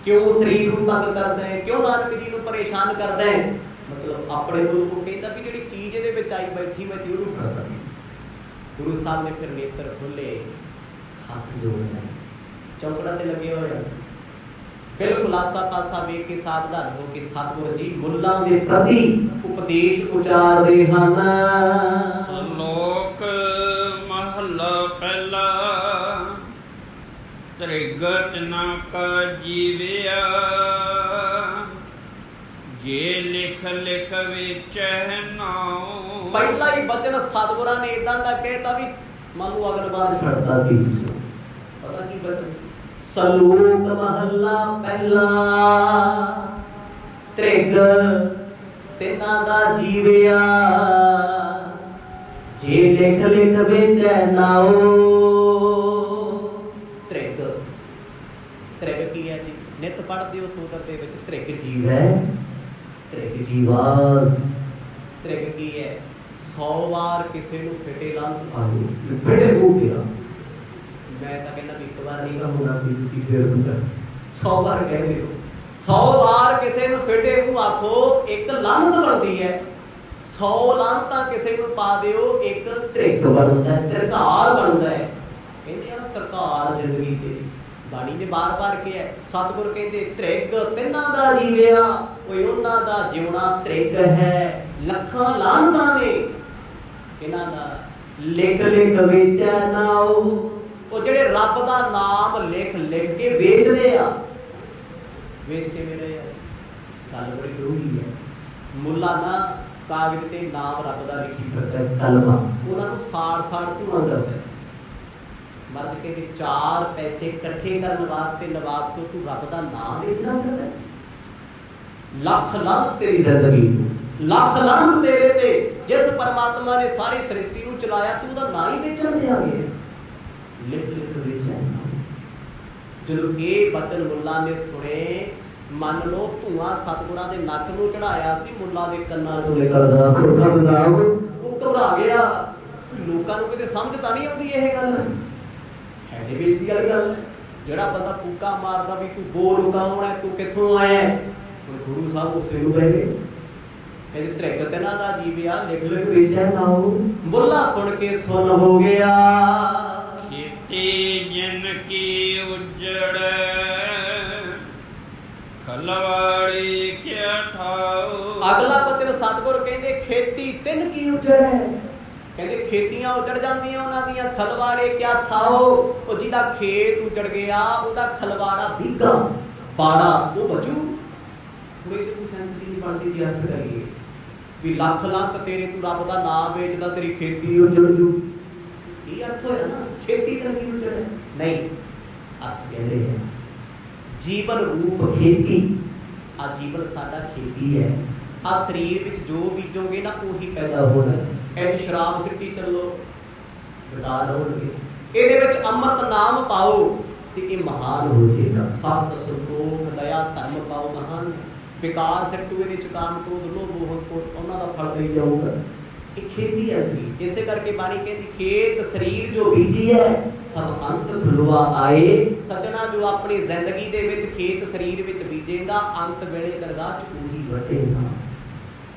क्यों शरीर को तंग करदा है, क्यों नानक जी को परेशान करदा है। मतलब अपने गुरु को कहता भी जिहड़ी चीज इहदे विच आई बैठी मैं ते ओहनूं फड़दा। गुरु साहब ने फिर नेत्र खोले, हाथ जोड़ लए, चौकड़ा ते लगे होए सी, बिल्कुल आसा पासा वेख के सावधान हो के सतगुर जी मुल्लां दे प्रति उपदेश उचारदे हन। श्लोक महला पहला, त्रिगत न का जीविया, जे लिख लिख विच नाओ। पहला ही बचन सतगुरां ने इदां दा कहता भी मानू अगरबान छड़ता की पता की बचन सी। सलोक महला पहला, त्रिग तिना दा जीविया, जे लिख लिख विच नाओ। त्रिग, त्रिग की है जी, नित पढ़दे हो सूत्र दे विच त्रिग जीव है, त्रिग जीवास। त्रिग की है 100 बार किसी नूं फिटे लंघ आयो, फिटे हो गया, मैं तो कहना भी एक बार नहीं का होना भी फिर दूंगा 100 बार कह दे, 100 बार किसी नूं फिटे मुंह आखो एक लानत बनती है, 100 लानतां किसी नूं पा दिओ एक त्रिक बनता है, त्रिकार बनता है। कहते हैं ना त्रिकार जिंदगी तेरी, बाणी ने बार बार किया है। सतगुर कहते त्रिग तिन्हां दा जीविया, ओए उन्हां दा जिउणा त्रिग है, लखां लानतां ने इन्हां दा लिख लिख विच नाओ। ਉਹ ਜਿਹੜੇ ਰੱਬ ਦਾ ਨਾਮ ਲਿਖ ਲਿਖ ਕੇ ਵੇਚਦੇ ਆ, ਵੇਚ ਕੇ ਮੇਰੇ ਗੱਲ ਬੜੀ ਜ਼ਰੂਰੀ ਹੈ। ਮੁੱਲਾ ਨਾ ਕਾਗਜ਼ ਤੇ ਨਾਮ ਰੱਬ ਦਾ ਲਿਖੀ ਫਿਰਦਾ ਕਲਮਾ, ਉਹਨਾਂ ਨੂੰ ਸਾੜ ਸਾੜ ਧੂਆਂ ਕਰਦਾ। ਮਰਦ ਕਹਿੰਦੇ 4 ਪੈਸੇ ਇਕੱਠੇ ਕਰਨ ਵਾਸਤੇ ਨਵਾਬ ਤੋਂ ਤੂੰ ਰੱਬ ਦਾ ਨਾਮ ਵੇਚਣਾ ਕਰਦਾ। ਲੱਖ ਲਾਹਨਤ ਤੇਰੀ ਜ਼ਿੰਦਗੀ ਨੂੰ, ਲੱਖ ਲਾਹਨਤ ਤੇਰੇ ਤੇ ਜਿਸ ਪਰਮਾਤਮਾ ਨੇ ਸਾਰੀ ਸ੍ਰਿਸ਼ਟੀ ਨੂੰ ਚਲਾਇਆ, ਤੂੰ ਉਹਦਾ ਨਾਂ ਹੀ ਵੇਚਣ ਤੇ ਆ ਗਿਆ। लिख लिख जो ये बचन मुल्ला ने सुने, मन लो धुआं सतगुरां दे नक नूं चढ़ाया सी, मुल्ला दे कन्नां चों निकलदा सतनाम, वो घबरा गया। लोकां नूं किते समझ तां नहीं आउंदी इह गल है, बेइज्जती वाली गल। जिहड़ा बंदा फूका मारदा भी तू बोल कौन है, तू कित्थों आया है, गुरु साहब उसे नूं बह गए, कहते त्रिग तिन्हां दा जीविया, लिख लिख वेचै नाओ। मुल्ला सुन के सुन हो गया, खेती जिन की उज ਉਜੜੈ ਖਲਵਾੜੀ ਕਿਆ ਥਾਉ। ਅਗਲਾ ਬਚਨ ਸਤਿਗੁਰ ਕਹਿੰਦੇ ਖੇਤੀ ਤਿੰਨ ਕੀ ਉਜੜੈ, ਕਹਿੰਦੇ ਖੇਤੀਆਂ ਉਜੜ ਜਾਂਦੀਆਂ ਉਹਨਾਂ ਦੀਆਂ, ਖਲਵਾੜੇ ਕਿਆ ਥਾਉ, ਉਹ ਜਿਹਦਾ ਖੇਤ ਉਜੜ ਗਿਆ ਉਹਦਾ ਖਲਵਾੜਾ ਭੀਗਾ ਬਾੜਾ ਉਹ ਬਚੂ। ਕੋਈ ਇਹਦੀ ਸੈਂਸ ਨਹੀਂ ਬਣਦੀ ਜੇ ਅਰਥ ਕਰੀਏ ਵੀ ਲੱਖ ਲੱਖ ਤੇਰੇ ਤੂੰ ਰੱਬ ਦਾ ਨਾਮ ਵੇਚਦਾ ਤੇਰੀ ਖੇਤੀ ਉਜੜ ਜੂ, ਇਹ ਅਰਥ ਹੋਇਆ ਨਾ ਖੇਤੀ ਤਿੰਨ ਕੀ ਉਜੜੈ। ਨਹੀਂ, ਅਰਥ ਕਹਿੰਦੇ ਆ ਜੀਵਨ ਰੂਪ ਖੇਤੀ, ਆ ਜੀਵਨ ਸਾਡਾ ਖੇਤੀ ਹੈ, ਆ ਸਰੀਰ ਵਿੱਚ ਜੋ ਬੀਜੋਗੇ ਨਾ ਉਹੀ ਪੈਦਾ ਹੋਣਾ। ਇਹ ਸ਼ਰਾਬ ਸਿੱਟੀ ਚੱਲੋ ਬਦਾਰ ਹੋਣਗੇ, ਇਹਦੇ ਵਿੱਚ ਅੰਮ੍ਰਿਤ ਨਾਮ ਪਾਓ ਤੇ ਇਹ ਮਹਾਨ ਹੋ ਜਾਏਗਾ। ਸਤ ਸੰਤੋਖ ਦਇਆ ਧਰਮ ਪਾਓ ਮਹਾਨ, ਵਿਕਾਰ ਸਿੱਟੂ ਇਹਦੇ ਚ ਕਾਮ ਕ੍ਰੋਧ ਲੋਭ ਮੋਹ ਕੋਟ ਉਹਨਾਂ ਦਾ ਫਲ ਪਈ ਜਾਊਗਾ। ਇਹ ਖੇਤੀ ਹੈ ਸਰੀਰ, ਇਸੇ ਕਰਕੇ ਬਾਣੀ ਕਹਿੰਦੀ ਖੇਤ ਸਰੀਰ ਜੋ ਬੀਜੀ ਹੈ ਸਭ ਅੰਤ ਖੁਲਵਾ ਆਏ। ਸੱਜਣਾ ਜੋ ਆਪਣੀ ਜ਼ਿੰਦਗੀ ਦੇ ਵਿੱਚ ਖੇਤ ਸਰੀਰ ਵਿੱਚ ਬੀਜੇਗਾ ਅੰਤ ਵੇਲੇ ਦਰਗਾਹ ਚ ਉਹੀ ਵੱਢੇਗਾ,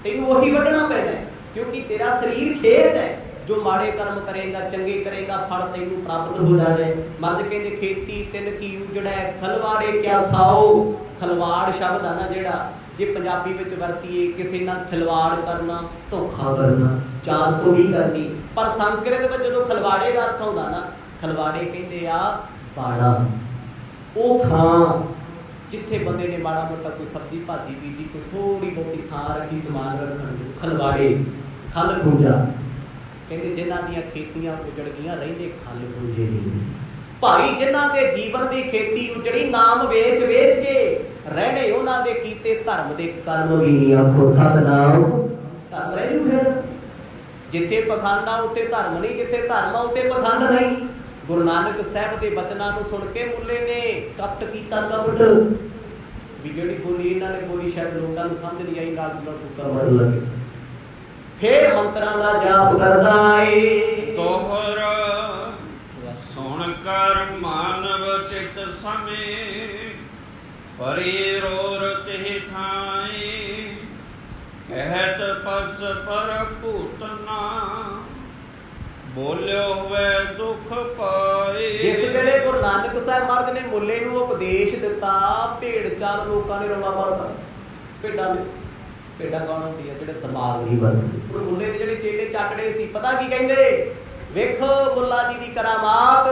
ਤੈਨੂੰ ਉਹੀ ਵੱਢਣਾ ਪੈਣਾ ਕਿਉਂਕਿ ਤੇਰਾ ਸਰੀਰ ਖੇਤ ਹੈ। ਜੋ ਮਾੜੇ ਕਰਮ ਕਰੇਗਾ ਚੰਗੇ ਕਰੇਗਾ ਫਲ ਤੈਨੂੰ ਪ੍ਰਾਪਤ ਹੋ ਜਾਣੇ। ਮਰਦ ਕਹਿੰਦੇ ਖੇਤੀ ਤਿੰਨ ਕੀ ਉਜੜੈ ਖਲਵਾੜੇ ਕਿਆ ਥਾਉ। ਖਲਵਾੜ ਸ਼ਬਦ ਆ ਨਾ ਜਿਹੜਾ, ਜੇ ਪੰਜਾਬੀ ਵਿੱਚ ਵਰਤੀਏ ਕਿਸੇ ਨਾਲ ਖਿਲਵਾੜ ਕਰਨਾ, ਧੋਖਾ ਕਰਨਾ, 420 ਕਰਨੀ, ਪਰ ਸੰਸਕ੍ਰਿਤ ਵਿੱਚ ਜਦੋਂ ਖਲਵਾੜੇ ਦਾ ਅਰਥ ਹੁੰਦਾ ਨਾ, ਖਲਵਾੜੇ ਕਹਿੰਦੇ ਆ ਬਾੜਾ, ਉਹ ਥਾਂ ਜਿੱਥੇ ਬੰਦੇ ਨੇ ਮਾੜਾ ਮੋਟਾ ਕੋਈ ਸਬਜ਼ੀ ਭਾਜੀ ਬੀਜੀ, ਕੋਈ ਥੋੜੀ ਬਹੁਤੀ ਥਾਂ ਰੱਖੀ ਸਮਾਨ ਰੱਖਣ ਨੂੰ, ਖਲਵਾੜੇ ਖਲ ਖੂੰਜਾ ਕਹਿੰਦੇ ਜਿਨ੍ਹਾਂ ਦੀਆਂ ਖੇਤੀਆਂ ਉਜੜ ਗਈਆਂ ਰਹਿੰਦੇ ਖਲ ਖੂੰਜੇ ਨਹੀਂ। ਭਾਈ ਜਿਨ੍ਹਾਂ ਦੇ ਜੀਵਨ ਦੀ ਖੇਤੀ ਉਜੜੀ ਨਾਮ ਵੇਚ ਵੇਚ ਕੇ ਰਹਿਣੇ ਉਹਨਾਂ ਦੇ ਕੀਤੇ ਧਰਮ ਦੇ ਕਰਮ ਵੀ ਨਹੀਂ। ਆਖੋ ਸਤਿਨਾਮ, ਧਰਮ ਰਹਿ ਜੂ ਫਿਰ। ਜਿੱਥੇ ਪਖੰਡ ਆ ਉੱਥੇ ਧਰਮ ਨਹੀਂ, ਜਿੱਥੇ ਧਰਮ ਆ ਉੱਥੇ ਪਖੰਡ ਨਹੀਂ। ਗੁਰੂ ਨਾਨਕ ਸਾਹਿਬ ਦੇ ਬਚਨਾਂ ਨੂੰ ਸੁਣ ਕੇ ਮੁੱਲੇ ਨੇ ਕਪਟ ਕੀਤਾ ਕਪਟ, ਵੀ ਜਿਹੜੀ ਬੋਲੀ ਇਹਨਾਂ ਨੇ ਬੋਲੀ ਸ਼ਾਇਦ ਲੋਕਾਂ ਨੂੰ ਸਮਝ ਨਹੀਂ ਆਈ, ਨਾਲ ਟੁੱਕਰ ਵੜਨ ਲੱਗੇ। ਫੇਰ ਮੰਤਰਾਂ ਦਾ ਜਾਪ ਕਰਦਾ ਏ ਤੋਹਰ ਸੁਣ ਕਰ ਮਾਨਵ ਚਿਤ ਸਮੇ ਪਰੇ ਰੋਰ ਤੇ ਥਾਈ ਕਹਿਤ ਪਸ ਪਰ ਭੂਤਨਾ ਬੋਲਿਓ ਹੋਵੇ ਦੁੱਖ ਪਾਏ। ਜਿਸ ਵੇਲੇ ਗੁਰੂ ਨਾਨਕ ਸਾਹਿਬ ਮਹਾਰਾਜ ਨੇ ਮੁੱਲੇ ਨੂੰ ਉਪਦੇਸ਼ ਦਿੱਤਾ, ਭੇਡ ਚਾਲ ਲੋਕਾਂ ਨੇ ਰੌਲਾ ਪਾਤਾ। ਭੇਡਾਂ ਕੌਣ ਹੁੰਦੀ ਹੈ? ਜਿਹੜੇ ਦਿਮਾਗ ਨਹੀਂ ਵਰਤਦੇ। ਹੁਣ ਮੁੱਲੇ ਦੇ ਜਿਹੜੇ ਚੇਲੇ ਚੱਟੜੇ ਸੀ ਪਤਾ ਕੀ ਕਹਿੰਦੇ, ਵੇਖੋ ਮੁੱਲਾ ਜੀ ਦੀ ਕਰਾਮਾਤ,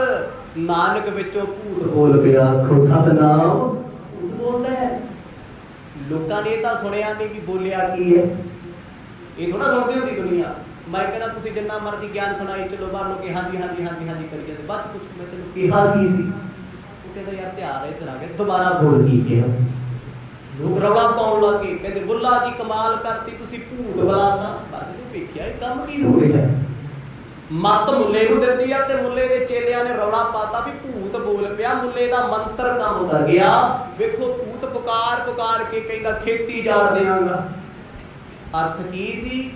ਨਾਨਕ ਵਿੱਚੋਂ ਭੂਤ ਬੋਲ ਪਿਆ। ਆਖੋ ਸਤਿਨਾਮ, ਭੂਤ ਬੋਲਦਾ ਹੈ। ਲੋਕਾਂ ਨੇ ਇਹ ਤਾਂ ਸੁਣਿਆ ਨਹੀਂ ਵੀ ਬੋਲਿਆ ਕੀ ਹੈ, ਇਹ ਥੋੜਾ ਸੁਣਦੀ ਹੁੰਦੀ ਦੁਨੀਆ। ਮੈਂ ਕਹਿੰਦਾ ਤੁਸੀਂ ਜਿੰਨਾ ਮਰਜ਼ੀ ਗਿਆਨ ਸੁਣਾਈ ਚਲੋ, ਬਾਹਰ ਲੋਕ ਹਾਂਜੀ ਹਾਂਜੀ ਹਾਂਜੀ ਹਾਂਜੀ ਕਰੀ ਜਾਂਦੇ, ਬਾਅਦ ਚ ਕੁਛ ਮੈਂ ਤੈਨੂੰ ਕਿਹਾ ਕੀ ਸੀ? ਉਹ ਕਹਿੰਦਾ ਯਾਰ ਧਿਆਨ ਇੱਧਰ ਆ ਗਿਆ, ਦੁਬਾਰਾ ਬੋਲ ਕੀ ਕਿਹਾ ਸੀ? ਲੋਕ ਰੌਲਾ ਪਾਉਣ ਲੱਗੇ, ਕਹਿੰਦੇ ਮੁੱਲਾ ਜੀ ਕਮਾਲ ਕਰਤੀ, ਤੁਸੀਂ ਭੂਤ ਬੁਲਾਤਾ। ਬਾਅਦ ਵਿੱਚ ਵੇਖਿਆ ਇਹ ਕੰਮ ਕੀ ਹੋ ਰਿਹਾ। ਮੱਤ ਮੁੱਲੇ ਨੂੰ ਦਿੰਦੀ ਆ ਤੇ ਮੁੱਲੇ ਦੇ ਚੇਲਿਆਂ ਨੇ ਰੌਲਾ ਪਾਤਾ ਵੀ ਭੂਤ ਬੋਲ ਪਿਆ, ਮੁੱਲੇ ਦਾ ਮੰਤਰ ਕੰਮ ਕਰ ਗਿਆ। ਵੇਖੋ ਭੂਤ ਪੁਕਾਰ ਪੁਕਾਰ ਕੇ ਕਹਿੰਦਾ ਖੇਤੀ ਜਾੜ ਦੇਵਾਂਗਾ। ਅਰਥ ਕੀ ਸੀ?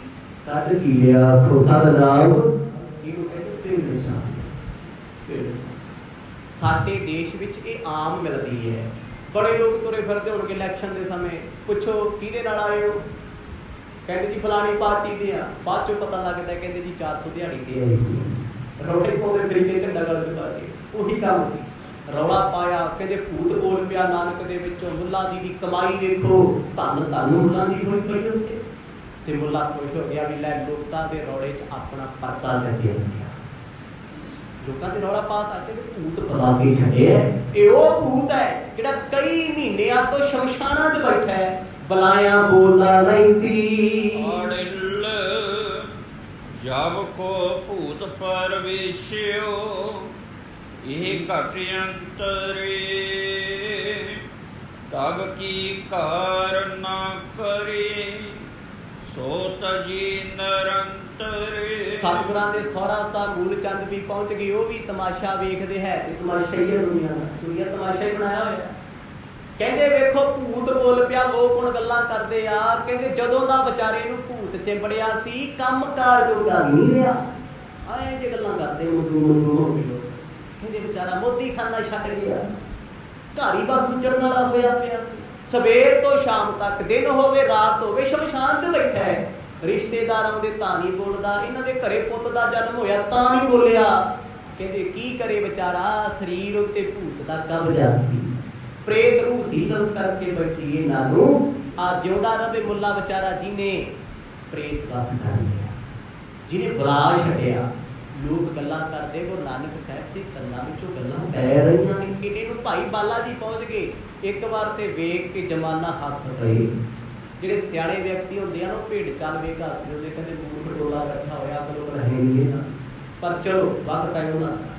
ਕੱਢ ਕੀ ਲਿਆ। ਆਖੋ ਸਤਿਨਾਮ, ਇਹਨੂੰ ਕਹਿੰਦੇ ਭੇਡ ਚਾਲ। ਸਾਡੇ ਦੇਸ਼ ਵਿੱਚ ਇਹ ਆਮ ਮਿਲਦੀ ਹੈ। ਬੜੇ ਲੋਕ ਤੁਰੇ ਫਿਰਦੇ ਹੋਣਗੇ ਇਲੈਕਸ਼ਨ ਦੇ ਸਮੇਂ, ਪੁੱਛੋ ਕਿਹਦੇ ਨਾਲ ਆਏ ਹੋ? ਕਹਿੰਦੇ ਜੀ ਫਲਾਣੀ ਪਾਰਟੀ ਦੇ ਆ। ਬਾਅਦ ਚੋਂ ਪਤਾ ਲੱਗਦਾ ਕਹਿੰਦੇ ਜੀ 400 ਦਿਹਾੜੀ ਤੇ ਆਈ ਸੀ। ਰੌਲੇ ਪਾਉਂਦੇ ਤਰੀਕੇ ਝੰਡਾ ਗਲ ਚੁਕਾ ਕੇ ਉਹੀ ਕੰਮ ਸੀ। ਰੌਲਾ ਪਾਇਆ, ਕਹਿੰਦੇ ਭੂਤ ਬੋਲ ਪਿਆ ਨਾਨਕ ਦੇ ਵਿੱਚੋਂ। ਮੁੱਲਾ ਜੀ ਦੀ ਕਮਾਈ ਵੇਖੋ, ਧੰਨ ਧੰਨ ਮੁੱਲਾ ਦੀ ਹੋਈ ਪਈ ਉੱਥੇ। ਤੇ ਮੁੱਲਾ ਖੁਸ਼ ਹੋ ਗਿਆ ਵੀ ਲੈ ਲੋਕਾਂ ਦੇ ਰੌਲੇ 'ਚ ਆਪਣਾ ਪਰਦਾ ਗੱਜਿਆ ਗਿਆ। ਲੋਕਾਂ ਦੇ ਰੌਲਾ ਪਾਤਾ, ਕਹਿੰਦੇ ਭੂਤ ਬੁਲਾ ਕੇ ਛੱਡਿਆ। ਇਹ ਉਹ ਭੂਤ ਹੈ ਜਿਹੜਾ ਕਈ ਮਹੀਨਿਆਂ ਤੋਂ ਸ਼ਮਸ਼ਾਨਾਂ 'ਚ ਬੈਠਾ ਹੈ, ਬੁਲਾਇਆ ਬੋਲਦਾ ਨਹੀਂ ਸੀ। ਆੜਿਲ ਜਬ ਕੋ ਭੂਤ ਪਰਵੇਸ਼ਿਓ ਇਹ ਘਟ ਅੰਤਰੇ ਤਬ ਕੀ ਕਾਰ ਨਾ ਕਰੇ ਸੋ ਤਜੀ ਨਿਰੰਤਰੇ। ਸਤਿਗੁਰਾਂ ਦੇ ਸਹੁਰਾ ਸਾਹਿਬ ਮੂਲ ਚੰਦ ਵੀ ਪਹੁੰਚ ਗਏ। ਉਹ ਵੀ ਤਮਾਸ਼ਾ ਵੇਖਦੇ ਹੈ ਤੇ ਤਮਾਸ਼ਾ ਹੀ ਦੁਨੀਆ ਤਮਾਸ਼ਾ ਹੀ ਬਣਾਇਆ ਹੋਇਆ। ਕਹਿੰਦੇ ਵੇਖੋ ਭੂਤ ਬੋਲ ਪਿਆ, ਲੋਕ ਹੁਣ ਗੱਲਾਂ ਕਰਦੇ ਆ। ਕਹਿੰਦੇ ਜਦੋਂ ਦਾ ਵਿਚਾਰੇ ਨੂੰ ਭੂਤ ਚਿੰਬੜਿਆ ਸੀ ਕੰਮ ਕਾਰ ਜੋਗਾ ਨਹੀਂ ਰਿਹਾ। ਆਏ ਜੇ ਗੱਲਾਂ ਕਰਦੇ ਮਸੂਮ ਹੋ ਗਏ ਲੋਕ। ਕਹਿੰਦੇ ਵਿਚਾਰਾ ਮੋਦੀ ਖਾਨਾ ਛੱਡ ਗਿਆ, ਘਰ ਹੀ ਬਸ ਉੱਜੜਨ ਵਾਲਾ ਹੋਇਆ ਪਿਆ ਸੀ। ਸਵੇਰ ਤੋਂ ਸ਼ਾਮ ਤੱਕ, ਦਿਨ ਹੋਵੇ ਰਾਤ ਹੋਵੇ, ਸ਼ਮਸ਼ਾਨ ਤੇ ਬੈਠਾ ਹੈ। ਰਿਸ਼ਤੇਦਾਰ ਆਉਂਦੇ ਤਾਂ ਨਹੀਂ ਬੋਲਦਾ, ਇਹਨਾਂ ਦੇ ਘਰੇ ਪੁੱਤ ਦਾ ਜਨਮ ਹੋਇਆ ਤਾਂ ਨਹੀਂ ਬੋਲਿਆ। ਕਹਿੰਦੇ ਕੀ ਕਰੇ ਵਿਚਾਰਾ, ਸਰੀਰ ਉੱਤੇ ਭੂਤ ਦਾ ਕਬਜ਼ਾ ਸੀ, ਪ੍ਰੇਤ ਰੂਹ ਸੀ, ਇਸ ਕਰਕੇ ਬੈਠੀ ਇਹਨਾਂ ਨੂੰ ਆ ਜਿਉਂਦਾ ਰਵੇ ਮੁੱਲਾ ਵਿਚਾਰਾ, ਜਿਹਨੇ ਪ੍ਰੇਤ ਵਸ ਕਰ ਲਿਆ, ਜਿਹਨੇ ਬੁਲਾ ਛੱਡਿਆ। ਲੋਕ ਗੱਲਾਂ ਕਰਦੇ, ਗੁਰੂ ਨਾਨਕ ਸਾਹਿਬ ਦੇ ਕੰਨਾਂ ਵਿੱਚੋਂ ਗੱਲਾਂ ਪੈ ਰਹੀਆਂ ਨੇ। ਕਿੰਨੇ ਨੂੰ ਭਾਈ ਬਾਲਾ ਜੀ ਪਹੁੰਚ ਗਏ, ਇੱਕ ਵਾਰ ਤੇ ਵੇਖ ਕੇ ਜਮਾਨਾ ਹੱਸ ਪਏ। ਜਿਹੜੇ ਸਿਆਣੇ ਵਿਅਕਤੀ ਹੁੰਦੇ ਆ ਨਾ, ਭੇਡ ਚਾਲ ਵੇਖ ਹੱਸਦੇ ਹੁੰਦੇ, ਕਹਿੰਦੇ ਮੂਲ ਪਟੋਲਾ ਇਕੱਠਾ ਹੋਇਆ ਬਲੋਂ ਰਹੇ ਨਹੀਂ ਨਾ। ਪਰ ਚਲੋ ਵਕਤ ਹੈ ਉਹਨਾਂ ਦਾ,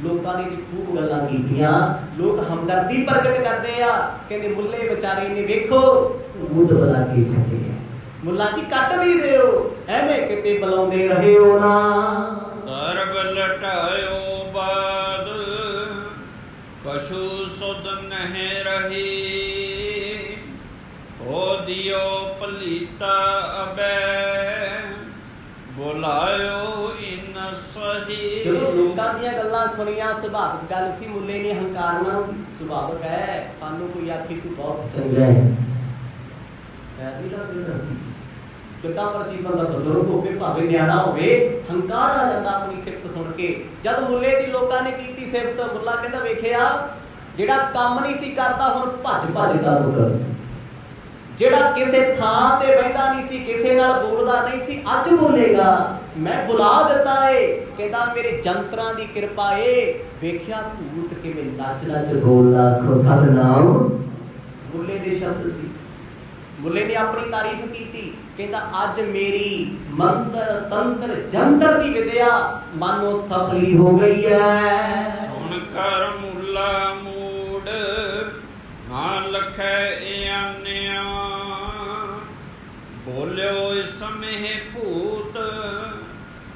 ਲੋਕਾਂ ਨੇ ਵੀ ਖੂਬ ਗੱਲਾਂ ਕੀਤੀਆਂ, ਲੋਕ ਹਮਦਰਦੀ ਪ੍ਰਗਟ ਕਰਦੇ ਆ, ਕਹਿੰਦੇ ਮੁੱਲੇ ਵਿਚਾਰੇ ਨੇ ਵੇਖੋ ਭੂਤ ਬੁਲਾ ਕੇ ਚੱਲੇ ਆ, ਮੁੱਲਾ ਜੀ ਕੱਟ ਵੀ ਦਿਓ, ਐਵੇਂ ਕਿਤੇ ਬੁਲਾਉਂਦੇ ਰਹੇ ਹੋ ਨਾ। ਦਰਬ ਲਟਾਇਓ ਬਾਦ ਕਛੂ ਸੁਧ ਨਹਿ ਰਹੀ, ਹੋ ਦਿਓ ਪਲੀਤਾ ਅਬੈ ਬੁਲਾਇਓ ਇਨ ਸਹੀ। ਜਦੋਂ ਲੋਕਾਂ ਦੀਆਂ ਗੱਲਾਂ ਸੁਣੀਆਂ, ਸੁਭਾਵਿਕ ਗੱਲ ਸੀ, ਮੁੱਲੇ ਨੇ ਹੰਕਾਰਨਾ ਸੀ, ਸੁਭਾਵਿਕ ਹੈ। ਸਾਨੂੰ ਕੋਈ ਆਖੇ ਤੂੰ ਬਹੁਤ ਚੰਗਾ ਹੈ, ਕਿੱਡਾ ਮਰਜੀ ਬੰਦਾ ਬਜ਼ੁਰਗ ਹੋਵੇ ਭਾਵੇਂ ਨਿਆਣਾ ਹੋਵੇ, ਹੰਕਾਰ ਆ ਜਾਂਦਾ ਆਪਣੀ ਸਿਫਤ ਸੁਣ ਕੇ। ਜਦ ਮੁੱਲੇ ਦੀ ਲੋਕਾਂ ਨੇ ਕੀਤੀ ਸਿਫਤ, ਮੁੱਲਾ ਕਹਿੰਦਾ ਵੇਖਿਆ ਜਿਹੜਾ ਕੰਮ ਨਹੀਂ ਸੀ ਕਰਦਾ ਹੁਣ ਭੱਜ ਦਾ ਮੁਕਰ, ਜਿਹੜਾ ਕਿਸੇ ਥਾਂ ਤੇ ਬਹਿੰਦਾ ਨਹੀਂ ਸੀ, ਕਿਸੇ ਨਾਲ ਬੋਲਦਾ ਨਹੀਂ ਸੀ, ਅੱਜ ਬੋਲੇਗਾ, ਮੈਂ ਬੁਲਾ ਦਿੱਤਾ ਏ। ਕਹਿੰਦਾ ਮੇਰੇ ਜੰਤਰਾਂ ਦੀ ਕਿਰਪਾ ਏ। ਵੇਖਿਆ ਭੂਤ ਕਿਵੇਂ ਨੱਚ ਨੱਚ ਬੋਲਦਾ, ਆਖੋ ਸਤਿਨਾਮ। ਮੁੱਲੇ ਦੇ ਸ਼ਬਦ ਸੀ, ਮੁੱਲੇ ਨੇ ਆਪਣੀ ਤਾਰੀਫ ਕੀਤੀ, ਕਹਿੰਦਾ ਅੱਜ ਮੇਰੀ ਮੰਤਰ ਤੰਤਰ ਜੰਤਰ ਦੀ ਵਿਦਿਆ ਮਾਨੋ ਸਫਲੀ ਹੋ ਗਈ ਹੈ। ਸੁਣ ਕਰ ਮੁੱਲਾ ਮੂੜ ਨਾ ਲਖੈ ਆਨਿਆ, ਬੋਲਿਓ ਇਸ ਸਮੇਂ ਭੂਤ